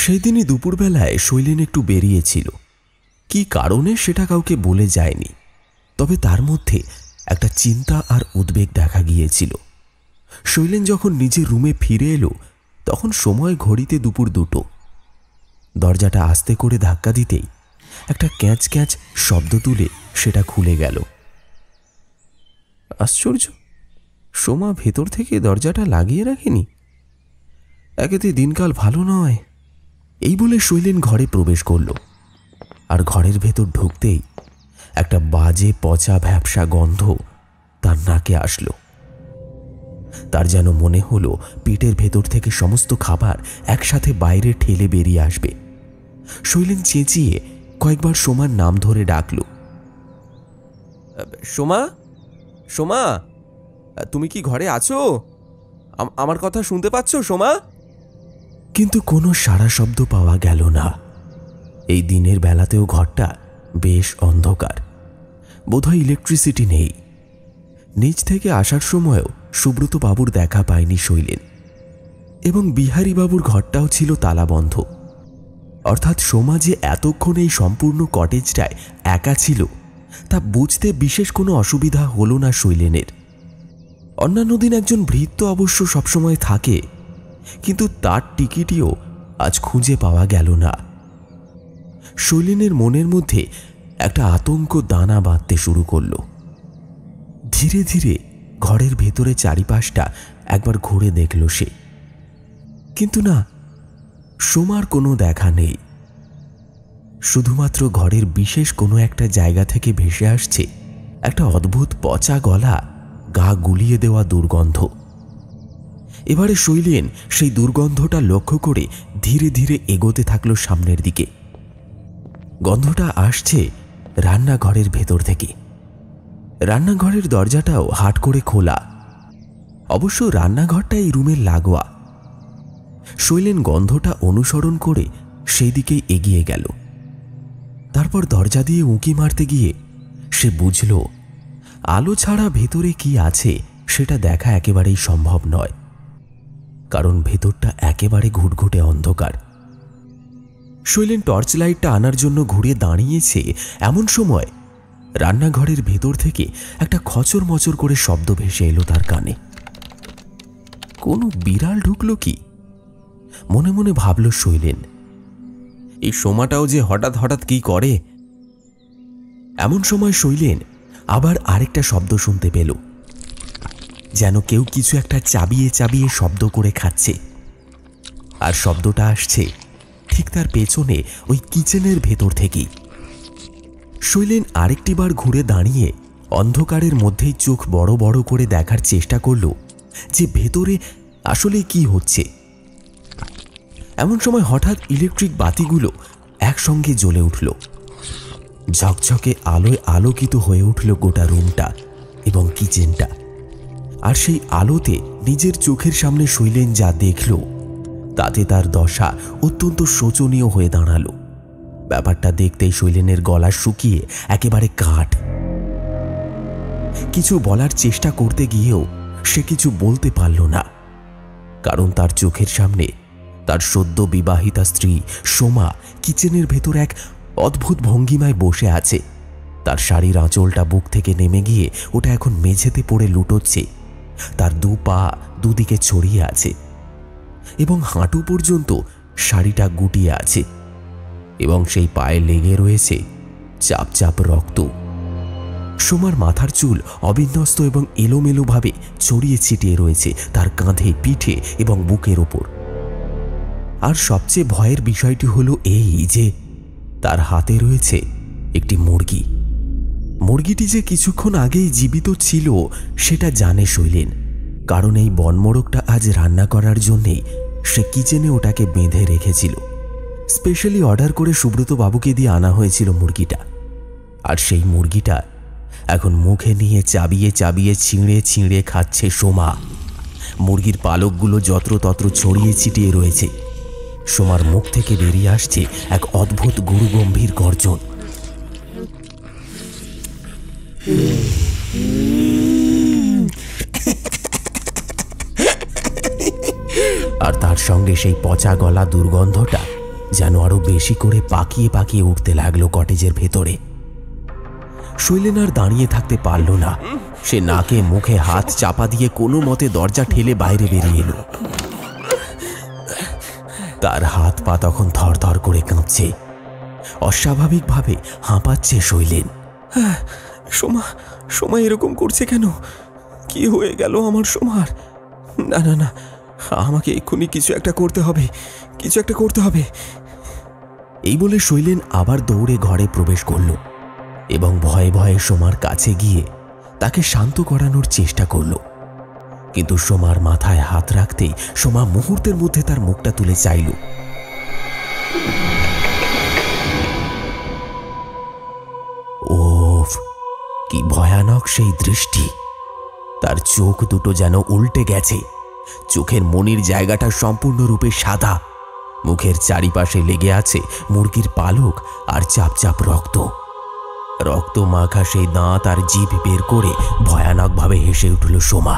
সেই দিনই দুপুরবেলায় শৈলেন একটু বেরিয়েছিল। কি কারণে সেটা কাউকে বলে যায়নি, তবে তার মধ্যে একটা চিন্তা আর উদ্বেগ দেখা গিয়েছিল। শৈলেন যখন নিজের রুমে ফিরে এলো তখন সময় ঘড়িতে দুপুর 2টো। দরজাটা আস্তে করে ধাক্কা দিতেই একটা ক্যাঁচ ক্যাঁচ শব্দ তুলে সেটা খুলে গেল। আশ্চর্য, সোমা ভেতর থেকে দরজাটা লাগিয়ে রাখেনি। একেতে দিনকাল ভালো নয়। এই বলে শৈলেন ঘরে প্রবেশ করল। আর ঘরের ভেতর ঢুকতেই একটা বাজে পচা ভ্যাপসা গন্ধ তার নাকে আসলো। তার যেন মনে হলো পেটের ভেতর থেকে সমস্ত খাবার একসাথে বাইরে ঠেলে বেরিয়ে আসবে। শৈলেন চেঁচিয়ে কয়েকবার সোমার নাম ধরে ডাকল, সোমা, সোমা, তুমি কি ঘরে আছো? আমার কথা শুনতে পাচ্ছ সোমা? কিন্তু কোনো সাড়া শব্দ পাওয়া গেল না। এই দিনের বেলাতেও ঘরটা বেশ অন্ধকার, বোধহয় ইলেকট্রিসিটি নেই। নিচ থেকে আসার সময়ও সুব্রত বাবুর দেখা পায়নি শৈলেন, এবং বিহারী বাবুর ঘরটাও ছিল তালাবন্ধ। অর্থাৎ সোমা যে এতক্ষণ এই সম্পূর্ণ কটেজটায় একা ছিল তা বুঝতে বিশেষ কোনো অসুবিধা হলো না শৈলেনের। অন্যান্য দিন একজন ভৃত্য অবশ্য সবসময় থাকে, কিন্তু তার টিকিটিও আজ খুঁজে পাওয়া গেল না। শৈলেনের মনের মধ্যে একটা আতঙ্ক দানা বাঁধতে শুরু করল। ধীরে ধীরে ঘরের ভেতরে চারিপাশটা একবার ঘুরে দেখল সে, কিন্তু না, সোমার কোনো দেখা নেই। শুধুমাত্র ঘরের বিশেষ কোনো একটা জায়গা থেকে ভেসে আসছে একটা অদ্ভুত পচা গলা, গা গুলিয়ে দেওয়া দুর্গন্ধ। এবারে শৈলেন সেই দুর্গন্ধটা লক্ষ্য করে ধীরে ধীরে এগোতে থাকলো সামনের দিকে। গন্ধটা আসছে রান্নাঘরের ভেতর থেকে। রান্নাঘরের দরজাটাও হাট করে খোলা। অবশ্য রান্নাঘরটা এই রুমের লাগোয়া। শৈলেন গন্ধটা অনুসরণ করে সেই দিকেই এগিয়ে গেল। তারপর দরজা দিয়ে উঁকি মারতে গিয়ে সে বুঝল আলো ছাড়া ভেতরে কি আছে সেটা দেখা একেবারেই সম্ভব নয়, কারণ ভেতরটা একেবারে ঘুটঘুটে অন্ধকার। শৈলেন টর্চ লাইটটা আনার জন্য ঘুরে দাঁড়িয়েছে, এমন সময় রান্নাঘরের ভেতর থেকে একটা খচর মচর করে শব্দ ভেসে এলো তার কানে। কোনো বিড়াল ঢুকলো কি, মনে মনে ভাবল শৈলেন। এই সোমাটাও যে হঠাৎ হঠাৎ কি করে। এমন সময় শৈলেন আবার আরেকটা শব্দ শুনতে পেল, যেন কেউ কিছু একটা চাবিয়ে চাবিয়ে শব্দ করে খাচ্ছে। আর শব্দটা আসছে ঠিক তার পেছনে ওই কিচেনের ভেতর থেকেই। শৈলেন আরেকটিবার ঘুরে দাঁড়িয়ে অন্ধকারের মধ্যেই চোখ বড় বড় করে দেখার চেষ্টা করল যে ভেতরে আসলে কি হচ্ছে। এমন সময় হঠাৎ ইলেকট্রিক বাতিগুলো একসঙ্গে জ্বলে উঠল। ঝকঝকে আলোয় আলোকিত হয়ে উঠল গোটা রুমটা এবং কিচেনটা। আর সেই আলোতে নিজের চোখের সামনে শৈলেন যা দেখল তাতে তার দশা অত্যন্ত শোচনীয় হয়ে দাঁড়ালো। ব্যাপারটা দেখতেই শৈলেনের গলা শুকিয়ে একেবারে কাঠ। কিছু বলার চেষ্টা করতে গিয়েও সে কিছু বলতে পারল না, কারণ তার চোখের সামনে তার সদ্য বিবাহিতা স্ত্রী সোমা কিচেনের ভেতর এক অদ্ভুত ভঙ্গিমায় বসে আছে। তার শাড়ির আঁচলটা বুক থেকে নেমে গিয়ে ওটা এখন মেঝেতে পড়ে লুটোচ্ছে। তার দু পা দুদিকে ছড়িয়ে আছে এবং হাঁটু পর্যন্ত শাড়িটা গুটিয়ে আছে, এবং সেই পায়ে লেগে রয়েছে চাপ চাপ রক্ত। সোমার মাথার চুল অবিন্যস্ত এবং এলোমেলোভাবে ছড়িয়ে ছিটিয়ে রয়েছে তার কাঁধে, পিঠে এবং বুকের ওপর। আর সবচেয়ে ভয়ের বিষয়টি হলো এই যে তার হাতে রয়েছে একটি মুরগি। মুরগিটি যে কিছুক্ষণ আগেই জীবিত ছিল সেটা জানে শৈলেন, কারণ এই বনমোরগটা আজ রান্না করার জন্যেই সে কিচেনে ওটাকে বেঁধে রেখেছিল। স্পেশালি অর্ডার করে সুব্রত বাবুকে দিয়ে আনা হয়েছিল মুরগিটা। আর সেই মুরগিটা এখন মুখে নিয়ে চাবিয়ে চাবিয়ে ছিঁড়ে ছিঁড়ে খাচ্ছে সোমা। মুরগির পালকগুলো যত্রতত্র ছড়িয়ে ছিটিয়ে রয়েছে। সোমার মুখ থেকে বেরিয়ে আসছে এক অদ্ভুত গুরুগম্ভীর গর্জন। আর তার সঙ্গে সেই পচা গলা দুর্গন্ধটা যেন আরো বেশি করে পাকিয়ে পাকিয়ে উঠতে লাগলো কটেজের ভেতরে। শৈলেন আর দাঁড়িয়ে থাকতে পারল না। সে নাকে মুখে হাত চাপা দিয়ে কোনো মতে দরজা ঠেলে বাইরে বেরিয়ে এলো। তার হাত পা তখন থরথর করে কাঁপছে, অস্বাভাবিকভাবে হাঁপাচ্ছে শৈলেন। সোমা, সোমা এরকম করছে কেন? কি হয়ে গেল আমার সোমার? না না না, আমাকে এক্ষুনি কিছু একটা করতে হবে, কিছু একটা করতে হবে। এই বলে শৈলেন আবার দৌড়ে ঘরে প্রবেশ করল এবং ভয়ে ভয়ে সোমার কাছে গিয়ে তাকে শান্ত করানোর চেষ্টা করল। কিন্তু সোমার মাথায় হাত রাখতেই সোমা মুহূর্তের মধ্যে তার মুখটা তুলে চাইল। ওফ, কি ভয়ানক সেই দৃষ্টি! তার চোখ দুটো যেন উল্টে গেছে, চোখের মনির জায়গাটা সম্পূর্ণরূপে সাদা, মুখের চারিপাশে লেগে আছে মুরগির পালক আর চাপ চাপ রক্ত। রক্ত মাখা সেই দাঁত আর জিভ বের করে ভয়ানকভাবে হেসে উঠল সোমা।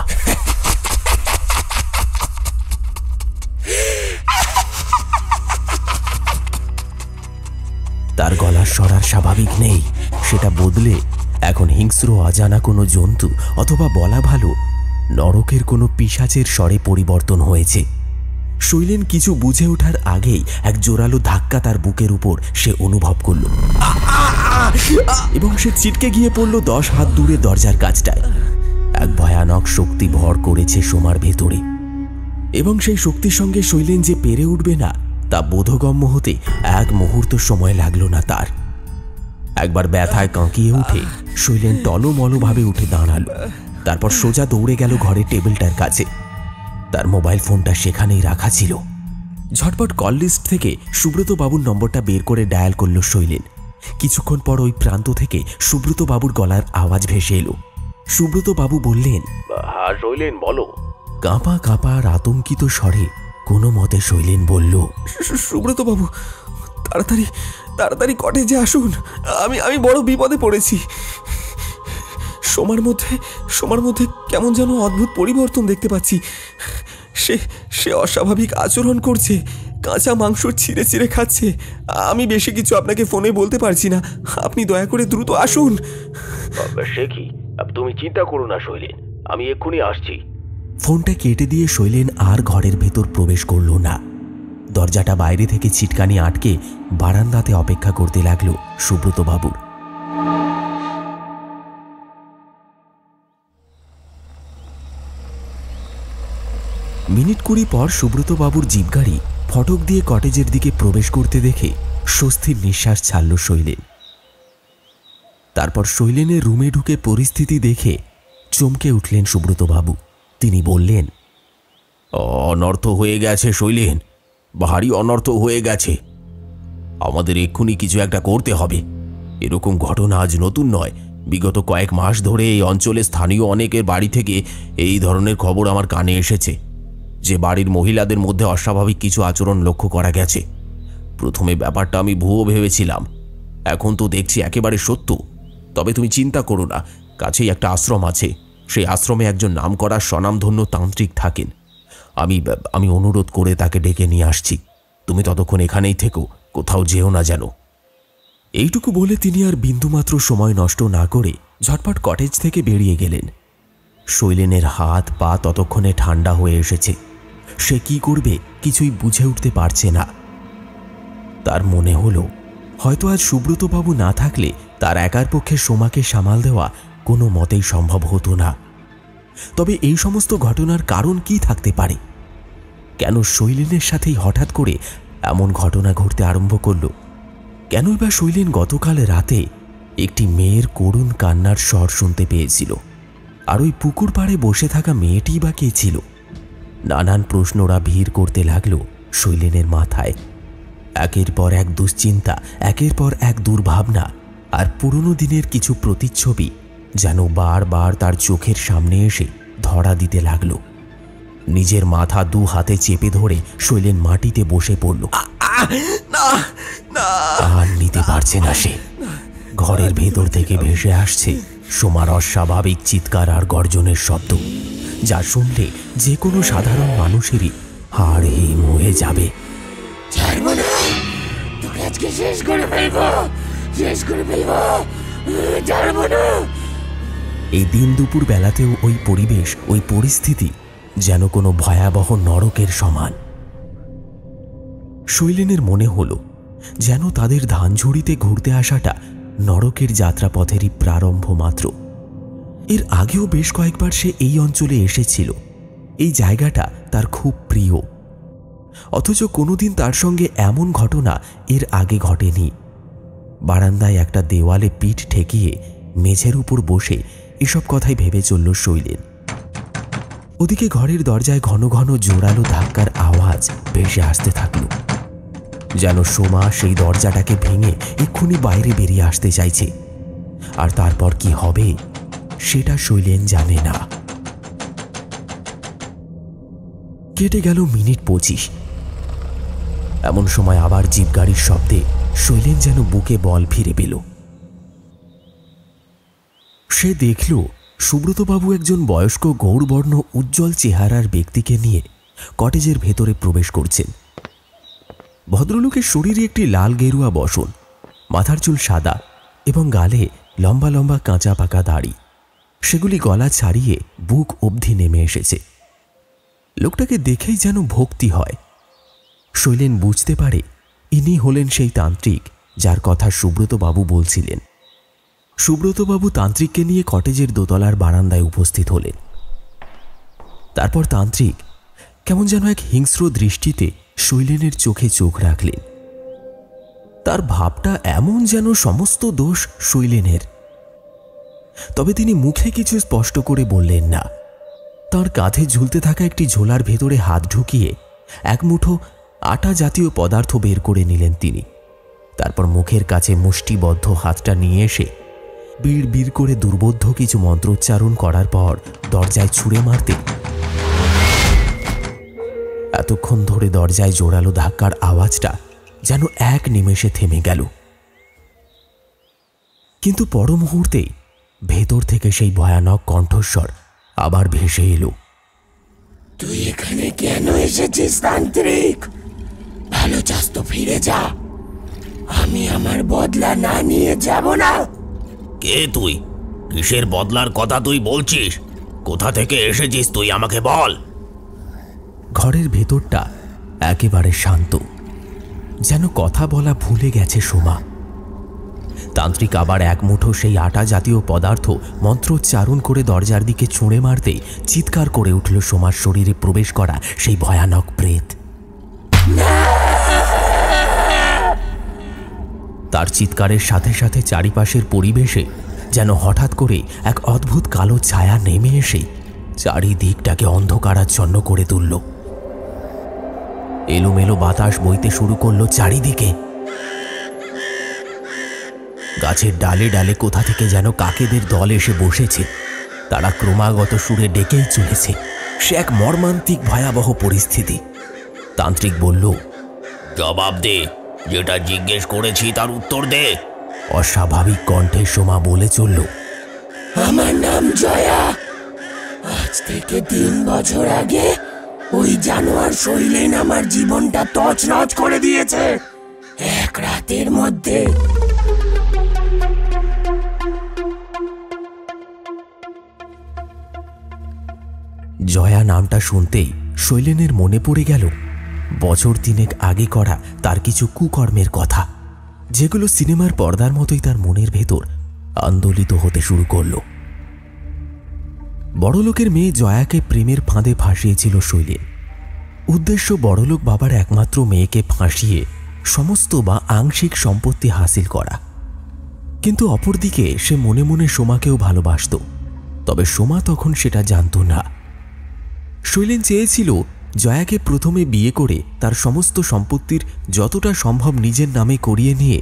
তার গলার স্বর আর স্বাভাবিক নেই, সেটা বদলে এখন হিংস্র অজানা কোনো জন্তু, অথবা বলা ভালো নরকের কোনো পিশাচের স্বরে পরিবর্তন হয়েছে। শৈলেন কিছু বুঝে ওঠার আগেই এক জোরালো ধাক্কা তার বুকের উপর সে অনুভব করল এবং সে ছিটকে গিয়ে পড়ল 10 হাত দূরে দরজার কাছটায়। এক ভয়ানক শক্তি ভর করেছে সোমার ভেতরে এবং সেই শক্তির সঙ্গে শৈলেন যে পেরে উঠবে না তা বোধগম্য হতে এক মুহূর্ত সময় লাগলো না তার। একবার ব্যথায় কাঁকিয়ে উঠে শৈলেন টলমলভাবে উঠে দাঁড়ালো। তারপর সোজা দৌড়ে গেল ঘরের টেবিলটার কাছে। তার মোবাইল ফোনটা সেখানেই রাখা ছিল। ঝটপট কল লিস্ট থেকে সুব্রত বাবুর নম্বরটা বের করে ডায়াল করল শৈলেন। কিছুক্ষণ পর ওই প্রান্ত থেকে সুব্রত বাবুর গলার আওয়াজ ভেসে এলো। সুব্রত বাবু বললেন, হ্যাঁ শৈলেন, বলো। কাঁপা কাঁপা আর আতঙ্কিত স্বরে কোনো মতে শৈলেন বলল, সুব্রত বাবু, তাড়াতাড়ি তাড়াতাড়ি কটেজে আসুন, আমি বড় বিপদে পড়েছি। সোমার মধ্যে কেমন যেন অদ্ভুত পরিবর্তন দেখতে পাচ্ছি। সে অস্বাভাবিক আচরণ করছে, কাঁচা মাংস ছিঁড়ে ছিঁড়ে খাচ্ছে। আমি বেশি কিছু আপনাকে ফোনে বলতে পারছি না, আপনি দয়া করে দ্রুত আসুন। সে কি, তুমি চিন্তা করো না শৈলেন, আমি এক্ষুনি আসছি। ফোনটা কেটে দিয়ে শৈলেন আর ঘরের ভেতর প্রবেশ করল না। দরজাটা বাইরে থেকে ছিটকানি আটকে বারান্দাতে অপেক্ষা করতে লাগলো সুব্রত বাবুর। মিনিট 20 পর সুব্রত বাবুর জিপগাড়ি ফটক দিয়ে কটেজের দিকে প্রবেশ করতে দেখে স্বস্তির নিঃশ্বাস ছাড়ল শৈলেন। তারপর শৈলেনের রুমে ঢুকে পরিস্থিতি দেখে চমকে উঠলেন সুব্রত বাবু। তিনি বললেন, অনর্থ হয়ে গেছে শৈলেন, ভারী অনর্থ হয়ে গেছে। আমাদের এক্ষুনি কিছু একটা করতে হবে। এরকম ঘটনা আজ নতুন নয়, বিগত কয়েক মাস ধরে এই অঞ্চলে স্থানীয় অনেকের বাড়ি থেকে এই ধরনের খবর আমার কানে এসেছে যে বাড়ির মহিলাদের মধ্যে অস্বাভাবিক কিছু আচরণ লক্ষ্য করা গেছে। প্রথমে ব্যাপারটা আমি ভুয়ো ভেবেছিলাম, এখন তো দেখছি একেবারে সত্য। তবে তুমি চিন্তা করো না, কাছেই একটা আশ্রম আছে, সেই আশ্রমে একজন নামকরা স্বনামধন্য তান্ত্রিক থাকেন। আমি অনুরোধ করে তাকে ডেকে নিয়ে আসছি। তুমি ততক্ষণ এখানেই থেকো, কোথাও যেও না যেন। এইটুকু বলে তিনি আর বিন্দুমাত্র সময় নষ্ট না করে ঝটপট কটেজ থেকে বেরিয়ে গেলেন। শৈলেনের হাত পা ততক্ষণে ঠান্ডা হয়ে এসেছে। সে কি করবে কিছুই বুঝে উঠতে পারছে না। তার মনে হলো হয়তো আজ সুব্রতবাবু না থাকলে তার একার পক্ষে সোমাকে সামাল দেওয়া কোনো মতেই সম্ভব হতো না। তবে এই সমস্ত ঘটনার কারণ কি থাকতে পারে? কেন শৈলেনের সাথেই হঠাৎ করে এমন ঘটনা ঘটতে আরম্ভ করল? কেনই বা শৈলেন গতকাল রাতে একটি মেয়ের করুণ কান্নার স্বর শুনতে পেয়েছিল? আর ওই পুকুর পাড়ে বসে থাকা মেয়েটি বা কে ছিল? নানান প্রশ্নরা ভিড় করতে লাগলো শৈলেনের মাথায়। একের পর এক দুশ্চিন্তা, একের পর এক দুর্ভাবনা আর পুরনো দিনের কিছু প্রতিচ্ছবি যেন বারবার তার চোখের সামনে এসে ধরা দিতে লাগলো। নিজের মাথা দু হাতে চেপে ধরে শৈলেন মাটিতে বসে পড়ল। আর নিতে পারছে না সে। ঘরের ভেতর থেকে ভেসে আসছে সোমার অস্বাভাবিক চিৎকার আর গর্জনের শব্দ, যা শুনলে যে কোনো সাধারণ মানুষেরই হাড় হিম হয়ে যাবে। এই দিন দুপুর বেলাতেও ওই পরিবেশ, ওই পরিস্থিতি যেন কোনো ভয়াবহ নরকের সমান। শৈলেনের মনে হলো যেন তাদের ধানঝুড়িতে ঘুরতে আসাটা নরকের যাত্রাপথেরই প্রারম্ভ মাত্র। এর আগেও বেশ কয়েকবার সে এই অঞ্চলে এসেছিল। এই জায়গাটা তার খুব প্রিয়, অথচ কোনোদিন তার সঙ্গে এমন ঘটনা এর আগে ঘটেনি। বারান্দায় একটা দেওয়ালে পিঠ ঠেকিয়ে মেঝের উপর বসে এসব কথাই ভেবে চলল শৈলেন। ওদিকে ঘরের দরজায় ঘন ঘন জোরালো ধাক্কার আওয়াজ ভেসে আসতে থাকল, যেন সোমা সেই দরজাটাকে ভেঙে এক্ষুনি বাইরে বেরিয়ে আসতে চাইছে। আর তারপর কি হবে সেটা শৈলেন জানে না। কেটে গেল মিনিট 25। এমন সময় আবার জিপ গাড়ির শব্দে শৈলেন যেন বুকে বল ফিরে পেল। সে দেখল সুব্রতবাবু একজন বয়স্ক গৌরবর্ণ উজ্জ্বল চেহারার ব্যক্তিকে নিয়ে কটেজের ভেতরে প্রবেশ করছেন। ভদ্রলোকের শরীরে একটি লাল গেরুয়া বসন, মাথার চুল সাদা এবং গালে লম্বা লম্বা কাঁচা পাকা দাড়ি। সেগুলি গলা ছাড়িয়ে বুক অবধি নেমে এসেছে। লোকটাকে দেখেই যেন ভক্তি হয়। শৈলেন বুঝতে পারে ইনি হলেন সেই তান্ত্রিক যার কথা সুব্রতবাবু বলছিলেন। সুব্রতবাবু তান্ত্রিককে নিয়ে কটেজের দোতলার বারান্দায় উপস্থিত হলেন। তারপর তান্ত্রিক কেমন যেন এক হিংস্র দৃষ্টিতে শৈলেনের চোখে চোখ রাখলেন। তার ভাবটা এমন যেন সমস্ত দোষ শৈলেনের। তবে তিনি মুখে কিছু স্পষ্ট করে বললেন না। তার কাঁধে ঝুলতে থাকা একটি ঝোলার ভেতরে হাত ঢুকিয়ে এক মুঠো আটা জাতীয় পদার্থ বের করে নিলেন তিনি। তারপর মুখের কাছে মুষ্টিবদ্ধ হাতটা নিয়ে এসে বিড় বিড় করে দুর্বোধ্য কিছু মন্ত্রোচ্চারণ করার পর দরজায় ছুঁড়ে মারতে এতক্ষণ ধরে দরজায় জোরালো ধাক্কার আওয়াজটা যেন এক নিমেষে থেমে গেল। কিন্তু পর মুহূর্তেই ভেতর থেকে সেই ভয়ানক কণ্ঠস্বর আবার ভেসে এলো। তুই এখানে কেন এসেছিস তান্ত্রিক? ভালো চাস তো ফিরে যা, আমি আমার বদলা না নিয়ে যাব না। কে তুই? কিসের বদলার কথা তুই বলছিস? কোথা থেকে এসেছিস তুই আমাকে বল। ঘরের ভেতরটা একেবারে শান্ত, যেন কথা বলা ভুলে গেছে সোমা। তান্ত্রিক আবার এক মুঠো সেই আটা জাতীয় পদার্থ মন্ত্রোচ্চারণ করে দরজার দিকে ছুঁড়ে মারতেই চিৎকার করে উঠল সোমার শরীরে প্রবেশ করা সেই ভয়ানক প্রেত। তার চিৎকারের সাথে সাথে চারিপাশের পরিবেশে যেন হঠাৎ করে এক অদ্ভুত কালো ছায়া নেমে এসে চারিদিকটাকে অন্ধকারাচ্ছন্ন করে তুলল। এলোমেলো বাতাস বইতে শুরু করলো চারিদিকে। গাছের ডালে ডালে কোথা থেকে যেন কাকেদের দল এসে বসেছে। তারা ক্রমাগত সুরে ডেকেই চলেছে। সে এক মর্মান্তিক ভয়াবহ পরিস্থিতি। তান্ত্রিক বলল, জবাব দে, যেটা জিজ্ঞেস করেছি তার উত্তর দে। অস্বাভাবিক কণ্ঠে সোমা বলে চলল, আমার নাম জয়া। আজ থেকে 3 বছর আগে ওই জানোয়ার শৈলেন আমার জীবনটা তছনছ করে দিয়েছে এক রাতের মধ্যে। জয়া নামটা শুনতেই শৈলেনের মনে পড়ে গেল বছর 3 আগে করা তার কিছু কুকর্মের কথা, যেগুলো সিনেমার পর্দার মতোই তার মনের ভেতর আন্দোলিত হতে শুরু করল। বড়লোকের মেয়ে জয়াকে প্রেমের ফাঁদে ফাঁসিয়েছিল শৈলেন। উদ্দেশ্য বড়লোক বাবার একমাত্র মেয়েকে ফাঁসিয়ে সমস্ত বা আংশিক সম্পত্তি হাসিল করা। কিন্তু অপরদিকে সে মনে মনে সোমাকেও ভালোবাসত, তবে সোমা তখন সেটা জানত না। শৈলেন চেয়েছিল জয়াকে প্রথমে বিয়ে করে তার সমস্ত সম্পত্তির যতটা সম্ভব নিজের নামে করিয়ে নিয়ে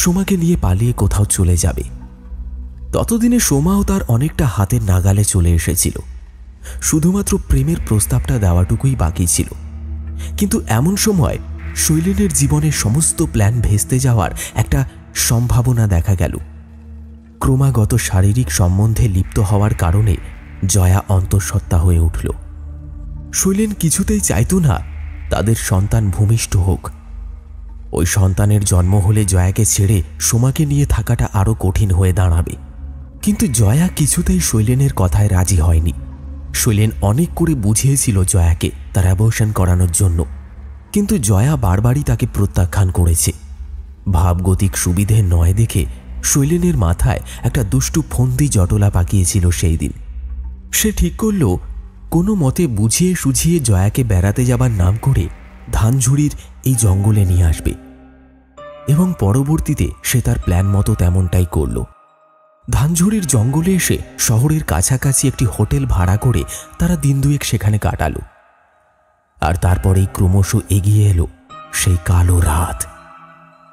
সোমাকে নিয়ে পালিয়ে কোথাও চলে যাবে। ততদিনে সোমাও তার অনেকটা হাতের নাগালে চলে এসেছিল। শুধুমাত্র প্রেমের প্রস্তাবটা দেওয়াটুকুই বাকি ছিল। কিন্তু এমন সময় শৈলেনের জীবনের সমস্ত প্ল্যান ভেস্তে যাওয়ার একটা সম্ভাবনা দেখা গেল। ক্রমাগত শারীরিক সম্বন্ধে লিপ্ত হওয়ার কারণে জয়া অন্তঃসত্ত্বা হয়ে উঠল। শৈলেন কিছুতেই চাইত না তাদের সন্তান ভূমিষ্ঠ হোক। ওই সন্তানের জন্ম হলে জয়াকে ছেড়ে সোমাকে নিয়ে থাকাটা আরো কঠিন হয়ে দাঁড়াবে। কিন্তু জয়া কিছুতেই শৈলেনের কথায় রাজি হয়নি। শৈলেন অনেক করে বুঝিয়েছিল জয়াকে তার অ্যাবর্শন করানোর জন্য, কিন্তু জয়া বারবারই তাকে প্রত্যাখ্যান করেছে। ভাবগতিক সুবিধে নয় দেখে শৈলেনের মাথায় একটা দুষ্টু ফন্দি জটলা পাকিয়েছিল সেই দিন। সে ঠিক করল কোনো মতে বুঝিয়ে সুঝিয়ে জয়াকে বেড়াতে যাবার নাম করে ধানঝুড়ির এই জঙ্গলে নিয়ে আসবে, এবং পরবর্তীতে সে তার প্ল্যান মতো তেমনটাই করল। ধানঝুড়ির জঙ্গলে এসে শহরের কাছাকাছি একটি হোটেল ভাড়া করে তারা দিন দুয়েক সেখানে কাটালো। আর তারপরেই ক্রমশ এগিয়ে এলো সেই কালো রাত,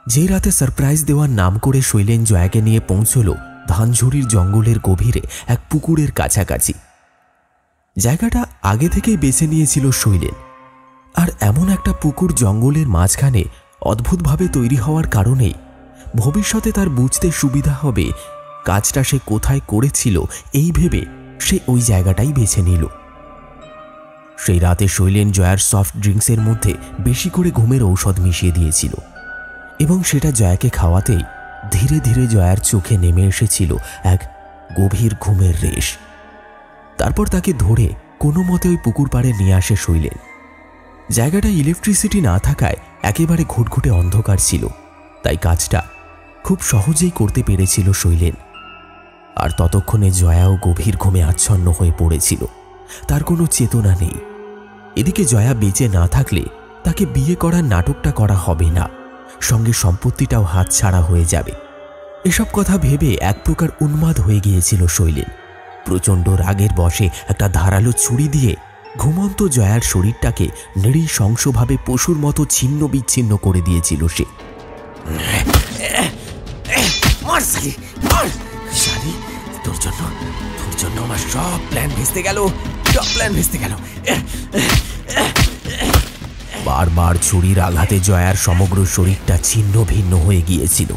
যে রাতে সারপ্রাইজ দেওয়ার নাম করে শৈলেন জয়াকে নিয়ে পৌঁছল ধানঝুড়ির জঙ্গলের গভীরে এক পুকুরের কাছাকাছি। জায়গাটা আগে থেকেই বেছে নিয়েছিল শৈলেন, আর এমন একটা পুকুর জঙ্গলের মাঝখানে অদ্ভুতভাবে তৈরি হওয়ার কারণেই ভবিষ্যতে তার বুঝতে সুবিধা হবে কাজটা সে কোথায় করেছিল, এই ভেবে সে ওই জায়গাটাই বেছে নিল। সেই রাতে শৈলেন জয়ার সফট ড্রিঙ্কসের মধ্যে বেশি করে ঘুমের ঔষধ মিশিয়ে দিয়েছিল, এবং সেটা জয়াকে খাওয়াতেই ধীরে ধীরে জয়ার চোখে নেমে এসেছিল এক গভীর ঘুমের রেশ। তারপর তাকে ধরে কোনো মতে ওই পুকুর পাড়ে নিয়ে আসে শৈলেন। জায়গাটা ইলেকট্রিসিটি না থাকায় একেবারে ঘুটঘুটে অন্ধকার ছিল, তাই কাজটা খুব সহজেই করতে পেরেছিল শৈলেন। আর ততক্ষণে জয়াও গভীর ঘুমে আচ্ছন্ন হয়ে পড়েছিল, তার কোনো চেতনা নেই। এদিকে জয়া বেঁচে না থাকলে তাকে বিয়ে করার নাটকটা করা হবে না, সঙ্গে সম্পত্তিটাও হাতছাড়া হয়ে যাবে। এসব কথা ভেবে এক প্রকার উন্মাদ হয়ে গিয়েছিল শৈলেন। প্রচণ্ড রাগের বশে একটা ধারালো ছুরি দিয়ে ঘুমন্ত জয়ার শরীরটাকে নৃশংসভাবে পশুর মতো ছিন্ন বিচ্ছিন্ন করে দিয়েছিল সে। তোর জন্য আমার সব প্ল্যান ভেস্তে গেল। বারবার ছুরির আঘাতে জয়ার সমগ্র শরীরটা ছিন্ন ভিন্ন হয়ে গিয়েছিল।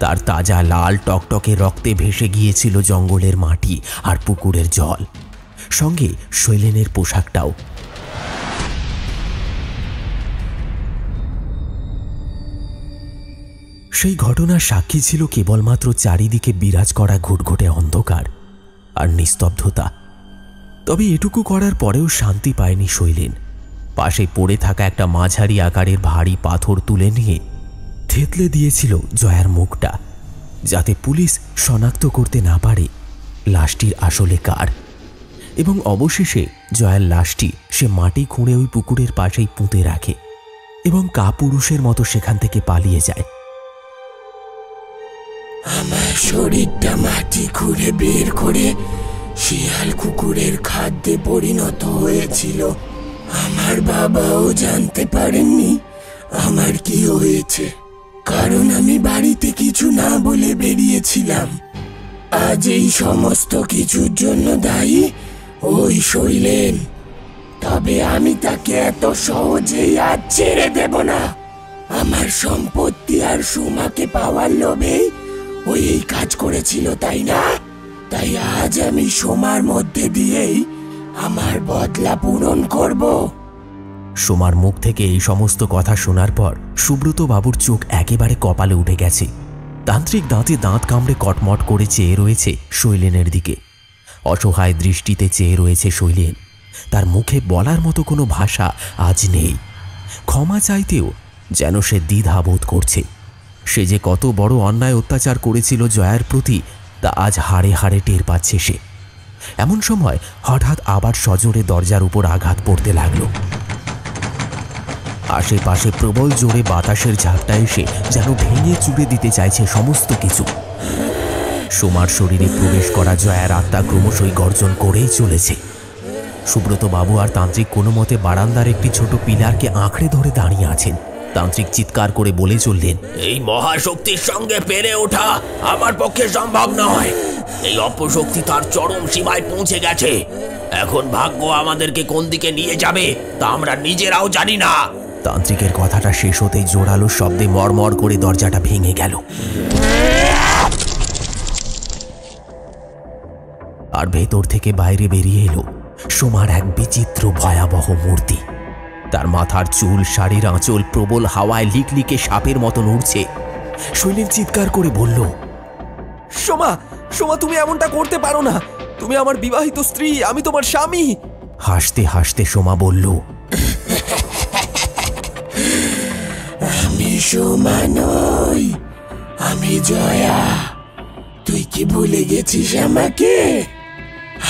তার তাজা লাল টকটকে রক্তে ভেসে গিয়েছিল জঙ্গলের মাটি আর পুকুরের জল, সঙ্গে শৈলেনের পোশাকটাও। সেই ঘটনার সাক্ষী ছিল কেবলমাত্র চারিদিকে বিরাজ করা ঘুটঘুটে অন্ধকার আর নিস্তব্ধতা। তবে এটুকু করার পরেও শান্তি পায়নি শৈলেন। পাশে পড়ে থাকা একটা মাঝারি আকারের ভারী পাথর তুলে নিয়ে থেতলে দিয়েছিল জয়ার মুখটা, যাতে পুলিশ শনাক্ত করতে না পারে লাশটির আসলে কার। এবং অবশেষে জয়ার লাশটি সে মাটি খুঁড়ে ওই পুকুরের পাশেই পুঁতে রাখে এবং কাপুরুষের মতো সেখান থেকে পালিয়ে যায়। আমার শরীরটা মাটি খুঁড়ে বের করে শিয়াল কুকুরের খাদ্যে পরিণত হয়েছিল। আমার বাবাও জানতে পারেননি আমার কি হয়েছে, কারণ আমি বাড়িতে কিছু না বলে বেরিয়েছিলাম। আজ এই সমস্ত কিছুর জন্য দায়ী ওই শৈলেন। তবে আমি তাকে এত সহজেই আজ ছেড়ে দেব না। আমার সম্পত্তি আর সুমাকে পাওয়ার লোভেই ওই এই কাজ করেছিল, তাই না? তাই আজ আমি সোমার মধ্যে দিয়েই আমার বদলা পূরণ করব। সোমার মুখ থেকে এই সমস্ত কথা শোনার পর সুব্রত বাবুর চোখ একেবারে কপালে উঠে গেছে। তান্ত্রিক দাঁতে দাঁত কামড়ে কটমট করে চেয়ে রয়েছে শৈলেনের দিকে। অসহায় দৃষ্টিতে চেয়ে রয়েছে শৈলেন। তার মুখে বলার মতো কোনো ভাষা আজ নেই। ক্ষমা চাইতেও যেন সে দ্বিধা বোধ করছে। সে যে কত বড় অন্যায় অত্যাচার করেছিল জয়ার প্রতি, তা আজ হাড়ে হাড়ে টের পাচ্ছে সে। এমন সময় হঠাৎ আবার সজোরে দরজার উপর আঘাত পড়তে লাগল। আশেপাশে প্রবল জোরে বাতাসের ঝাপটা এসে যেন ভেঙে চুড়ে দিতে চাইছে সমস্ত কিছু। সোমার শরীরে প্রবেশ করা জয়ার আত্মা ক্রমশই গর্জন করেই চলেছে। সুব্রত বাবু আর তান্ত্রিক কোনো মতে বারান্দার একটি ছোট পিলারকে আঁকড়ে ধরে দাঁড়িয়ে আছেন। তান্ত্রিক চিৎকার করে বলে চললেন, এই মহাশক্তির সঙ্গে পেরে ওঠা আমার পক্ষে সম্ভব নয়। এই অপশক্তি তার চরম সীমায় পৌঁছে গেছে। এখন ভাগ্য আমাদেরকে কোন দিকে নিয়ে যাবে তা আমরা নিজেরাও জানি না। তান্ত্রিকের কথাটা শেষ হতেই জোরালো শব্দে মরমর করে দরজাটা ভেঙে গেল। আর ভেতর থেকে বাইরে বেরিয়ে এলো সোমার এক বিচিত্র ভয়াবহ মূর্তি। তার মাথার চুল, শাড়ির আঁচল প্রবল হাওয়ায় লিকলিকে সাপের মতো নড়ছে। শৈলেন চিৎকার করে বলল, সোমা, সোমা, তুমি এমনটা করতে পারো না। তুমি আমার বিবাহিত স্ত্রী, আমি তোমার স্বামী। হাসতে হাসতে সোমা বলল, আমি সোমা নই, আমি জয়া। তুই কি ভুলে গেছিস আমাকে?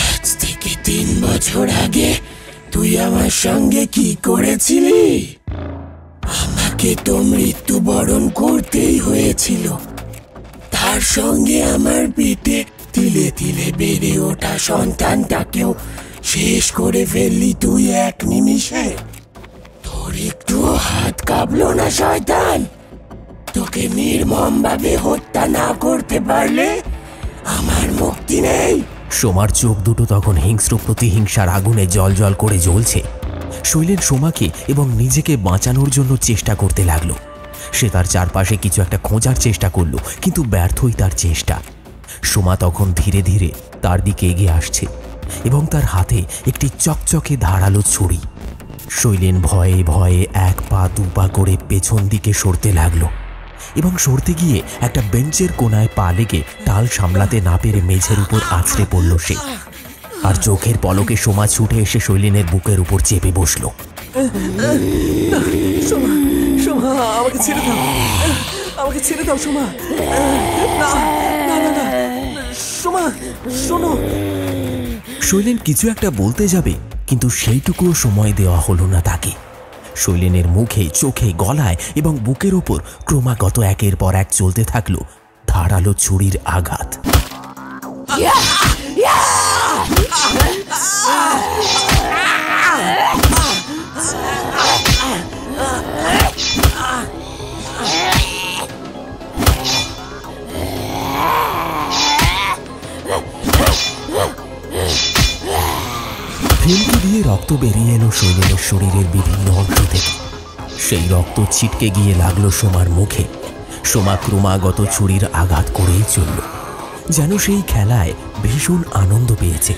আজ থেকে 3 বছর আগে তুই আমার সঙ্গে কি করেছিলি? আমাকে তো মৃত্যুবরণ করতেই হয়েছিল। তার সঙ্গে আমার পেটে তিলে তিলে বেড়ে ওঠা সন্তানটাকেও শেষ করে ফেললি তুই এক নিমিষে। তোর একটু হাত কাঁপলো না শয়তান? তোকে নির্মমভাবে হত্যা না করতে পারলে আমার মুক্তি নেই। সোমার চোখ দুটো তখন হিংস্র প্রতিহিংসার আগুনে জল করে জ্বলছে। শৈলেন সোমাকে এবং নিজেকে বাঁচানোর জন্য চেষ্টা করতে লাগলো। সে তার চারপাশে কিছু একটা খোঁজার চেষ্টা করলো, কিন্তু ব্যর্থই তার চেষ্টা। সোমা তখন ধীরে ধীরে তার দিকে এগিয়ে আসছে এবং তার হাতে একটি চকচকে ধারালো ছুরি। শৈলেন ভয়ে ভয়ে 1 পা 2 পা করে পেছন দিকে সরতে লাগলো এবং সরতে গিয়ে একটা বেঞ্চের কোনায় পা লেগে টাল সামলাতে না পেরে মেঝের উপর আছড়ে পড়ল সে। আর চোখের পলকে সোমা ছুটে এসে শৈলেনের বুকের উপর চেপে বসল। সোমা, আমাকে ছেড়ে দাও, আমাকে ছেড়ে দাও সোমা। না না না না, সোমা শোনো। শৈলেন কিছু একটা বলতে যাবে, কিন্তু সেইটুকুও সময় দেওয়া হলো না তাকে। শৈলেনের মুখে, চোখে, গলায় এবং বুকের ওপর ক্রমাগত একের পর এক চলতে থাকলো ধারালো ছুরির আঘাত। ফিল্কি দিয়ে রক্ত বেরিয়ে এলো শৈলেনের শরীরের বিভিন্ন অংশ থেকে। সেই রক্ত ছিটকে গিয়ে লাগলো সোমার মুখে। সোমা ক্রমাগত ছুরির আঘাত করেই চলল, যেন সেই খেলায় ভীষণ আনন্দ পেয়েছে।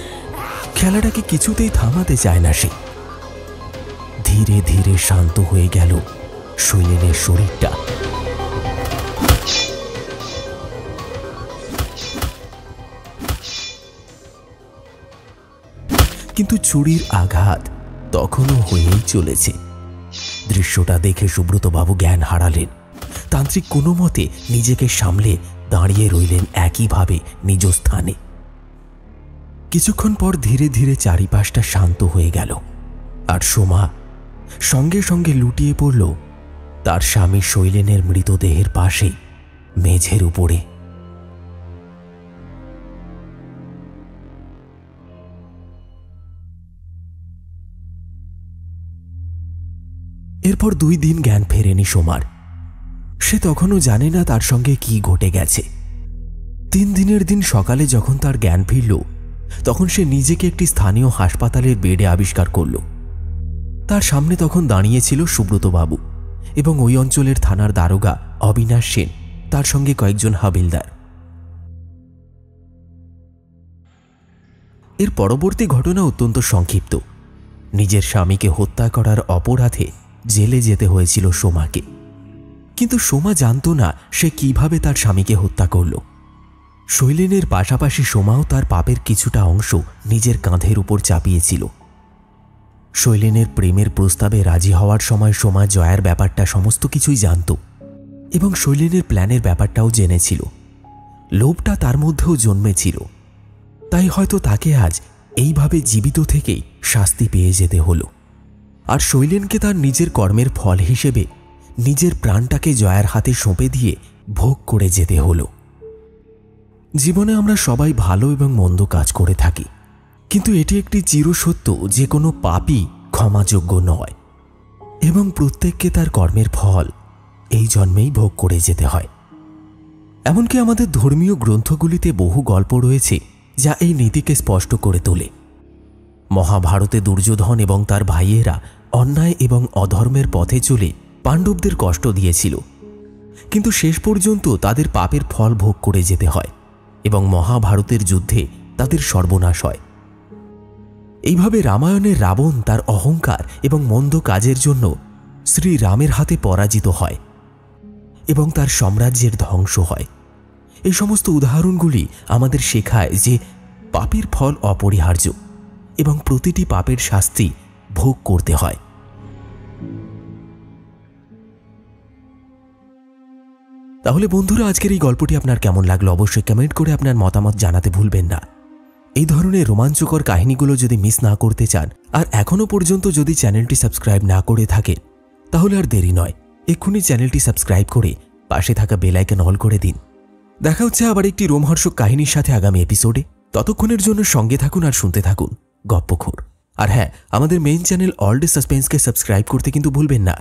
খেলাটাকে কিছুতেই থামাতে চায় না সে। ধীরে ধীরে শান্ত হয়ে গেল শৈলেনের শরীরটা। কিন্তু ছুরির আঘাত তখনও হয়েই চলেছে। দৃশ্যটা দেখে সুব্রতবাবু জ্ঞান হারালেন। তান্ত্রিক কোনো মতে নিজেকে সামলে দাঁড়িয়ে রইলেন একইভাবে নিজ স্থানে। কিছুক্ষণ পর ধীরে ধীরে চারিপাশটা শান্ত হয়ে গেল, আর সোমা সঙ্গে সঙ্গে লুটিয়ে পড়ল তার স্বামী শৈলেনের মৃতদেহের পাশে মেঝের উপরে। এরপর 2 দিন জ্ঞান ফেরেনি সোমার। সে তখনও জানে না তার সঙ্গে কি ঘটে গেছে। 3 দিনের দিন সকালে যখন তার জ্ঞান ফিরল, তখন সে নিজেকে একটি স্থানীয় হাসপাতালের বেডে আবিষ্কার করল। তার সামনে তখন দাঁড়িয়েছিল সুব্রতবাবু এবং ওই অঞ্চলের থানার দারোগা অবিনাশ সেন, তার সঙ্গে কয়েকজন হাবিলদার। এর পরবর্তী ঘটনা অত্যন্ত সংক্ষিপ্ত। নিজের স্বামীকে হত্যা করার অপরাধে জেলে যেতে হয়েছিল সোমাকে, কিন্তু সোমা জানত না সে কিভাবে তার স্বামীকে হত্যা করল। শৈলেনের পাশাপাশি সোমাও তার পাপের কিছুটা অংশ নিজের কাঁধের উপর চাপিয়েছিল। শৈলেনের প্রেমের প্রস্তাবে রাজি হওয়ার সময় সোমা জয়ার ব্যাপারটা সমস্ত কিছুই জানত এবং শৈলেনের প্ল্যানের ব্যাপারটাও জেনেছিল। লোভটা তার মধ্যেও জন্মেছিল, তাই হয়তো তাকে আজ এইভাবে জীবিত থেকেই শাস্তি পেয়ে যেতে হলো। আর শৈলেনকে তার নিজের কর্মের ফল হিসেবে নিজের প্রাণটাকে জয়ার হাতে সঁপে দিয়ে ভোগ করে যেতে হলো। জীবনে আমরা সবাই ভালো এবং মন্দ কাজ করে থাকি, কিন্তু এটি একটি চিরসত্য যে কোনো পাপই ক্ষমাযোগ্য নয় এবং প্রত্যেককে তার কর্মের ফল এই জন্মেই ভোগ করে যেতে হয়। এমনকি আমাদের ধর্মীয় গ্রন্থগুলিতে বহু গল্প রয়েছে যা এই নীতিকে স্পষ্ট করে তোলে। মহাভারতে দুর্যোধন এবং তার ভাইয়েরা অন্যায় এবং অধর্মের পথে চলে পাণ্ডবদের কষ্ট দিয়েছিল, কিন্তু শেষ পর্যন্ত তাদের পাপের ফল ভোগ করে যেতে হয় এবং মহাভারতের যুদ্ধে তাদের সর্বনাশ হয়। এইভাবে রামায়ণের রাবণ তার অহংকার এবং মন্দ কাজের জন্য শ্রীরামের হাতে পরাজিত হয় এবং তার সাম্রাজ্যের ধ্বংস হয়। এই সমস্ত উদাহরণগুলি আমাদের শেখায় যে পাপের ফল অপরিহার্য এবং প্রতিটি পাপের শাস্তি ভোগ করতে হয়। তাহলে বন্ধুরা, আজকের এই গল্পটি আপনার কেমন লাগলো অবশ্যই কমেন্ট করে আপনার মতামত জানাতে ভুলবেন না। এই ধরনের রোমাঞ্চকর কাহিনীগুলো যদি মিস না করতে চান আর এখনো পর্যন্ত যদি চ্যানেলটি সাবস্ক্রাইব না করে থাকেন, তাহলে আর দেরি নয়, এক্ষুনি চ্যানেলটি সাবস্ক্রাইব করে পাশে থাকা বেল আইকন অল করে দিন। দেখা হচ্ছে আবার একটি রোমহর্ষক কাহিনীর সাথে আগামী এপিসোডে। ততক্ষণের জন্য সঙ্গে থাকুন আর শুনতে থাকুন গপ্পখোর। আর হ্যাঁ, আমাদের মেইন চ্যানেল অল ডে সাসপেন্সকে সাবস্ক্রাইব করতে কিন্তু ভুলবেন না।